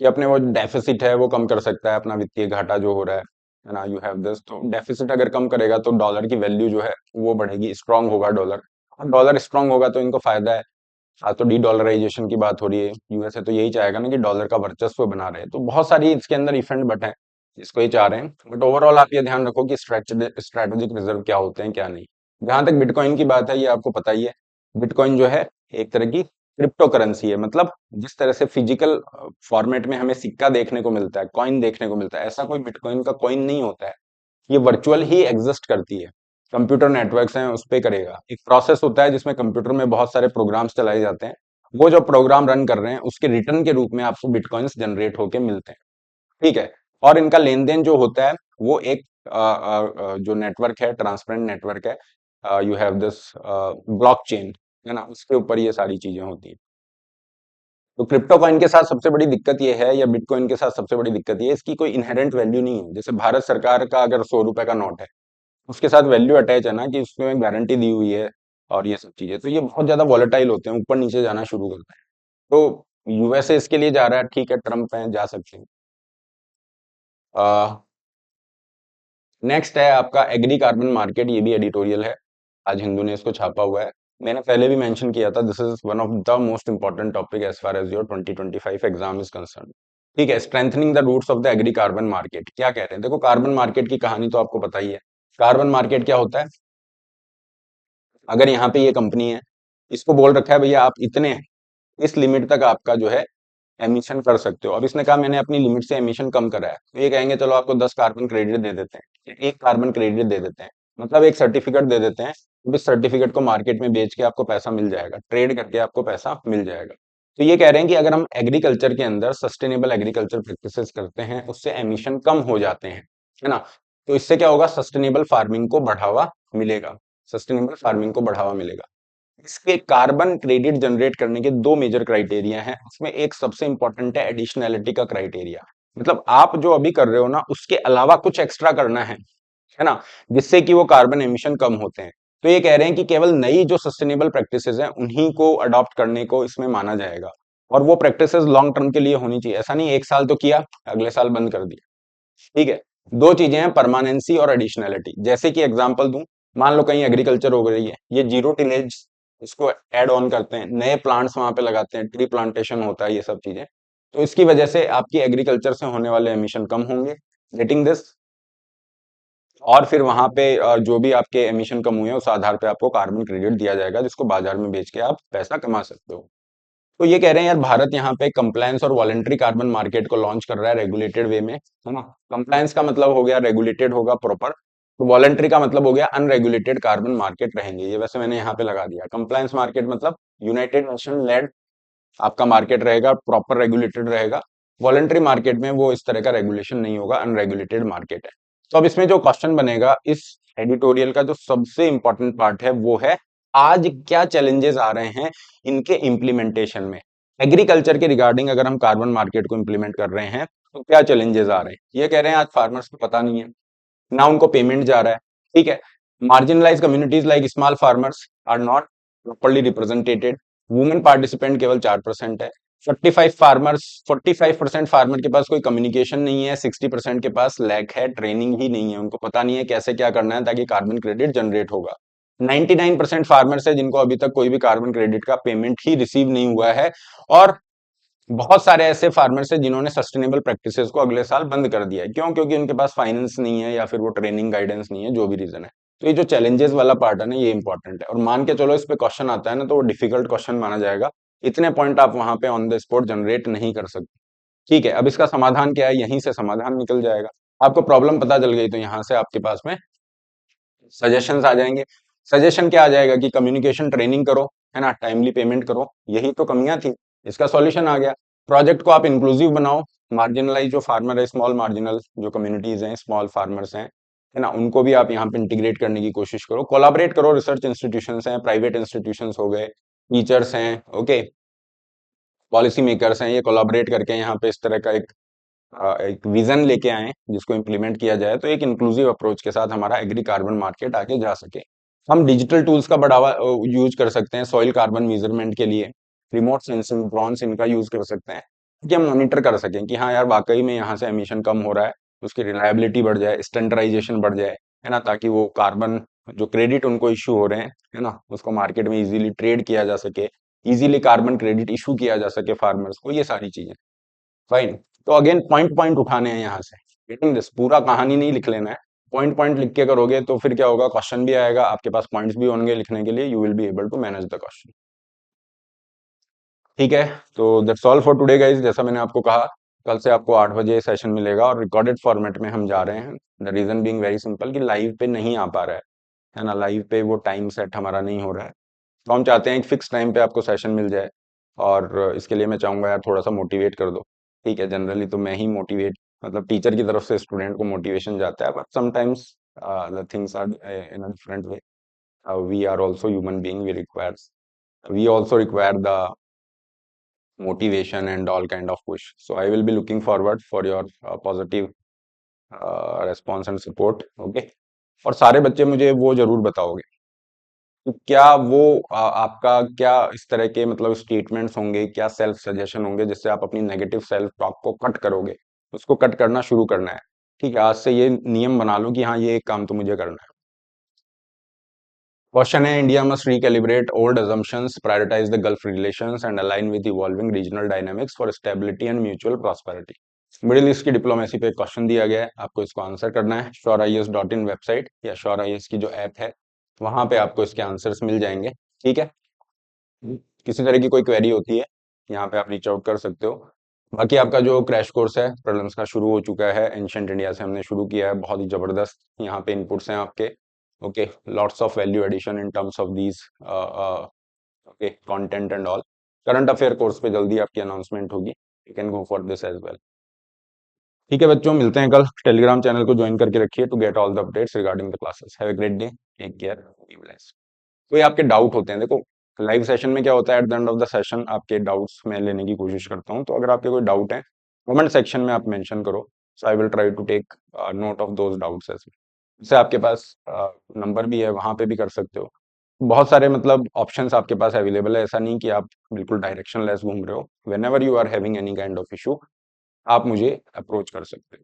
कि अपने वो डेफिसिट है वो कम कर सकता है, अपना वित्तीय घाटा जो हो रहा है ना, यू हैव दिस। तो डेफिसिट अगर कम करेगा तो डॉलर की वैल्यू जो है वो बढ़ेगी, स्ट्रांग होगा डॉलर। और डॉलर स्ट्रांग होगा तो इनको फायदा है। आज तो डी डॉलराइजेशन की बात हो रही है, यूएसए तो यही चाहेगा ना कि डॉलर का वर्चस्व बना रहे। तो बहुत सारी इसके अंदर इफेक्ट बट है, इसको ये चाह रहे हैं। बट ओवरऑल आप ये ध्यान रखो कि स्ट्रेटेजिक रिजर्व क्या होते हैं क्या नहीं। जहां तक बिटकॉइन की बात है, ये आपको पता ही है, बिटकॉइन जो है एक तरह की क्रिप्टो करेंसी है, मतलब जिस तरह से फिजिकल फॉर्मेट में हमें सिक्का देखने को मिलता है, कॉइन देखने को मिलता है, ऐसा कोई बिटकॉइन का कॉइन नहीं होता है। ये वर्चुअल ही एग्जिस्ट करती है। कंप्यूटर नेटवर्क्स हैं उस पे करेगा। एक प्रोसेस होता है जिसमें कंप्यूटर में बहुत सारे प्रोग्राम्स चलाए जाते हैं। वो जो प्रोग्राम रन कर रहे हैं उसके रिटर्न के रूप में आपको बिटकॉइंस जनरेट होके मिलते हैं। ठीक है। और इनका लेन देन जो होता है वो एक जो नेटवर्क है, ट्रांसपेरेंट नेटवर्क है, यू हैव दिस ब्लॉकचेन, है ना, उसके ऊपर ये सारी चीजें होती हैं। तो क्रिप्टो कॉइन के साथ सबसे बड़ी दिक्कत ये है, या बिटकॉइन के साथ सबसे बड़ी दिक्कत ये है, इसकी कोई इनहेरेंट वैल्यू नहीं है। जैसे भारत सरकार का अगर 100 रुपए का नोट है, उसके साथ वैल्यू अटैच है ना, कि उसमें गारंटी दी हुई है और ये सब चीजें, तो ये बहुत ज्यादा वॉलेटाइल होते हैं, ऊपर नीचे जाना शुरू करते हैं। तो यूएसए इसके लिए जा रहा है, ठीक है, ट्रम्प है, जा सकते हैं। नेक्स्ट है आपका एग्री कार्बन मार्केट, ये भी एडिटोरियल है, आज हिंदू ने इसको छापा हुआ है। मैंने पहले भी मेंशन किया था, this is one of the most important topic as far as your 2025 exam is concern. ठीक है, strengthening the roots of the agri carbon market, क्या कह रहे हैं? देखो, कार्बन मार्केट की कहानी तो आपको पता ही है। कार्बन मार्केट क्या होता है? अगर यहाँ पे ये कंपनी है, इसको बोल रखा है भैया आप इतने, इस लिमिट तक आपका जो है एमिशन कर सकते हो। अब इसने कहा मैंने अपनी लिमिट से एमिशन कम करा है, तो ये कहेंगे चलो आपको 10 कार्बन क्रेडिट दे देते हैं, एक कार्बन क्रेडिट दे देते हैं, मतलब एक सर्टिफिकेट दे देते हैं। अब इस सर्टिफिकेट को मार्केट में बेच के आपको पैसा मिल जाएगा, ट्रेड करके आपको पैसा मिल जाएगा। तो ये कह रहे हैं कि अगर हम एग्रीकल्चर के अंदर सस्टेनेबल एग्रीकल्चर प्रैक्टिसेस करते हैं, उससे एमिशन कम हो जाते हैं, है ना, तो इससे क्या होगा? सस्टेनेबल फार्मिंग को बढ़ावा मिलेगा, सस्टेनेबल फार्मिंग को बढ़ावा मिलेगा। इसके कार्बन क्रेडिट जनरेट करने के दो मेजर क्राइटेरिया हैं, उसमें एक सबसे इंपॉर्टेंट है एडिशनैलिटी का क्राइटेरिया। मतलब आप जो अभी कर रहे हो ना, उसके अलावा कुछ एक्स्ट्रा करना है ना, जिससे कि वो कार्बन एमिशन कम होते हैं। तो ये कह रहे हैं कि केवल नई जो सस्टेनेबल प्रैक्टिसेस हैं उन्हीं को अडॉप्ट करने को इसमें माना जाएगा, और वो प्रैक्टिसेस लॉन्ग टर्म के लिए होनी चाहिए। ऐसा नहीं एक साल तो किया, अगले साल बंद कर दिया। ठीक है। दो चीजें हैं, परमानेंसी और एडिशनैलिटी। जैसे कि एग्जांपल दूं, मान लो कहीं एग्रीकल्चर हो रही है, ये जीरो टिलेज इसको ऐड ऑन करते हैं, नए प्लांट्स वहां पे लगाते हैं, ट्री प्लांटेशन होता है, ये सब चीजें, तो इसकी वजह से आपकी एग्रीकल्चर से होने वाले एमिशन कम होंगे, गेटिंग दिस। और फिर वहां पे जो भी आपके एमिशन कम हुए हैं उस आधार पे आपको कार्बन क्रेडिट दिया जाएगा, जिसको बाजार में बेच के आप पैसा कमा सकते हो। तो ये कह रहे हैं यार, भारत यहाँ पे कंप्लायंस और वॉलंटरी कार्बन मार्केट को लॉन्च कर रहा है रेगुलेटेड वे में, है ना। कंप्लायंस का मतलब हो गया रेगुलेटेड होगा प्रॉपर, तो वॉलंटरी का मतलब हो गया अनरेगुलेटेड कार्बन मार्केट रहेंगे। ये वैसे मैंने यहाँ पे लगा दिया, कंप्लायंस मार्केट मतलब यूनाइटेड नेशन लेड आपका मार्केट रहेगा, प्रॉपर रेगुलेटेड रहेगा। वॉलंटरी मार्केट में वो इस तरह का रेगुलेशन नहीं होगा, अनरेगुलेटेड मार्केट है। तो अब इसमें जो क्वेश्चन बनेगा इस एडिटोरियल का, जो सबसे इंपॉर्टेंट पार्ट है वो है, आज क्या चैलेंजेस आ रहे हैं इनके इम्प्लीमेंटेशन में। एग्रीकल्चर के रिगार्डिंग अगर हम कार्बन मार्केट को इम्प्लीमेंट कर रहे हैं तो क्या चैलेंजेस आ रहे हैं, ये कह रहे हैं आज फार्मर्स को पता नहीं है ना, उनको पेमेंट जा रहा है। ठीक है। Marginalise communities like small farmers are not properly represented, women participant केवल 4% है। 45% फार्मर के पास कोई कम्युनिकेशन नहीं है, 60% के पास लैक है, ट्रेनिंग ही नहीं है, उनको पता नहीं है कैसे क्या करना है ताकि कार्बन क्रेडिट जनरेट होगा। 99% फार्मर्स है जिनको अभी तक कोई भी कार्बन क्रेडिट का पेमेंट ही रिसीव नहीं हुआ है। और बहुत सारे ऐसे फार्मर्स हैं जिन्होंने सस्टेनेबल प्रैक्टिसेस को अगले साल बंद कर दिया है। क्यों? क्योंकि उनके पास फाइनेंस नहीं है, या फिर वो ट्रेनिंग गाइडेंस नहीं है, जो भी रीजन है। तो ये जो चैलेंजेस वाला पार्ट है ना, ये इंपॉर्टेंट है, और मान के चलो इस पे क्वेश्चन आता है ना, तो वो डिफिकल्ट क्वेश्चन माना जाएगा। इतने पॉइंट आप वहां पे ऑन द स्पॉट जनरेट नहीं कर सकते। ठीक है। अब इसका समाधान क्या है? यहीं से समाधान निकल जाएगा। आपको प्रॉब्लम पता चल गई तो यहाँ से आपके पास में सजेशंस आ जाएंगे। सजेशन क्या आ जाएगा कि कम्युनिकेशन ट्रेनिंग करो, है ना, टाइमली पेमेंट करो, यही तो कमियां थी। इसका सॉल्यूशन आ गया। प्रोजेक्ट को आप इंक्लूसिव बनाओ, मार्जिनलाइज जो फार्मर है, स्मॉल मार्जिनल जो कम्युनिटीज हैं, स्मॉल फार्मर्स हैं, है ना, उनको भी आप यहाँ पे इंटीग्रेट करने की कोशिश करो। कोलाबरेट करो, रिसर्च इंस्टीट्यूशंस हैं, प्राइवेट इंस्टीट्यूशंस हो गए, टीचर्स हैं, ओके, पॉलिसी मेकर्स हैं, ये कोलाबरेट करके यहाँ पे इस तरह का एक विजन लेके आए जिसको इम्प्लीमेंट किया जाए, तो एक इंक्लूसिव अप्रोच के साथ हमारा एग्री कार्बन मार्केट आगे जा सके। हम डिजिटल टूल्स का बढ़ावा यूज कर सकते हैं सॉइल कार्बन मेजरमेंट के लिए, रिमोट सेंसिंग ड्रोन्स इनका यूज कर सकते हैं, कि हम मॉनिटर कर सकें कि हाँ यार वाकई में यहाँ से एमिशन कम हो रहा है, उसकी रिलायबिलिटी बढ़ जाए, स्टैंडर्डाइजेशन बढ़ जाए, है ना, ताकि वो कार्बन जो क्रेडिट उनको इशू हो रहे हैं, है ना, उसको मार्केट में इजीली ट्रेड किया जा सके, इजीली कार्बन क्रेडिट इशू किया जा सके फार्मर्स को, ये सारी चीजें। फाइन। तो अगेन पॉइंट पॉइंट उठाने हैं यहाँ से, गेटिंग दिस, पूरा कहानी नहीं लिख लेना है, पॉइंट पॉइंट लिख के करोगे तो फिर क्या होगा, क्वेश्चन भी आएगा, आपके पास पॉइंट्स भी होंगे लिखने के लिए, you will be able to manage the question. ठीक है, तो that's all for today guys. जैसा मैंने आपको कहा, कल से आपको 8 बजे सेशन मिलेगा और रिकॉर्डेड फॉर्मेट में हम जा रहे हैं। The reason being very simple कि लाइव पे नहीं आ पा रहा है ना, लाइव पे वो टाइम सेट हमारा नहीं हो रहा है। तो हम चाहते हैं एक फिक्स टाइम पे आपको सेशन मिल जाए, और इसके लिए मैं चाहूंगा यार थोड़ा सा मोटिवेट कर दो। ठीक है, जनरली तो मैं ही मोटिवेट, मतलब टीचर की तरफ से स्टूडेंट को मोटिवेशन जाता है, but sometimes the things are in a different way. We are also human being, we also require the motivation and all kind of push. So I will be looking forward for your positive response and support. Okay. और सारे बच्चे मुझे वो जरूर बताओगे कि क्या वो आपका क्या इस तरह के मतलब स्टेटमेंट्स होंगे, क्या सेल्फ सजेशन होंगे जिससे आप अपनी नेगेटिव सेल्फ टॉक को कट करोगे, उसको कट करना शुरू करना है। ठीक है, आज से ये नियम बना लो कि हाँ ये एक काम तो मुझे करना है। क्वेश्चन है, India must recalibrate old assumptions, prioritize the Gulf relations and align with evolving regional dynamics for stability and mutual prosperity। Middle east की डिप्लोमेसी पे क्वेश्चन दिया गया है, आपको इसको आंसर करना है। shoreis.in वेबसाइट या shoreis की जो ऐप है, वहां पे आपको इसके आंसर्स मिल जाएंगे। ठीक है, किसी तरह की कोई क्वेरी होती है, यहाँ पे आप रीच आउट कर सकते हो। बाकी आपका जो क्रैश कोर्स है प्रॉब्लम्स का शुरू हो चुका है, एंशियंट इंडिया से हमने शुरू किया है, बहुत ही जबरदस्त यहाँ पे इनपुट्स हैं आपके। Okay, lots of value addition in terms of these okay content and all. Current affair course पे जल्दी आपकी अनाउंसमेंट होगी, you can go for this as well. ठीक है बच्चों, मिलते हैं कल। टेलीग्राम चैनल को ज्वाइन करके रखिए to get all the updates regarding the classes. Have a great day, take care, be blessed. कोई आपके डाउट होते हैं, देखो लाइव सेशन में क्या होता है, at the end of the session आपके डाउट्स मैं लेने की कोशिश करता हूँ, तो अगर आपके कोई डाउट है कमेंट सेक्शन में आप मेंशन करो, so I will try to take note of those doubts as well. जैसे आपके पास नंबर भी है, वहां पे भी कर सकते हो। बहुत सारे मतलब ऑप्शंस आपके पास अवेलेबल है, ऐसा नहीं कि आप बिल्कुल डायरेक्शन लेस घूम रहे हो। Whenever you are having any kind of issue, आप मुझे अप्रोच कर सकते हो।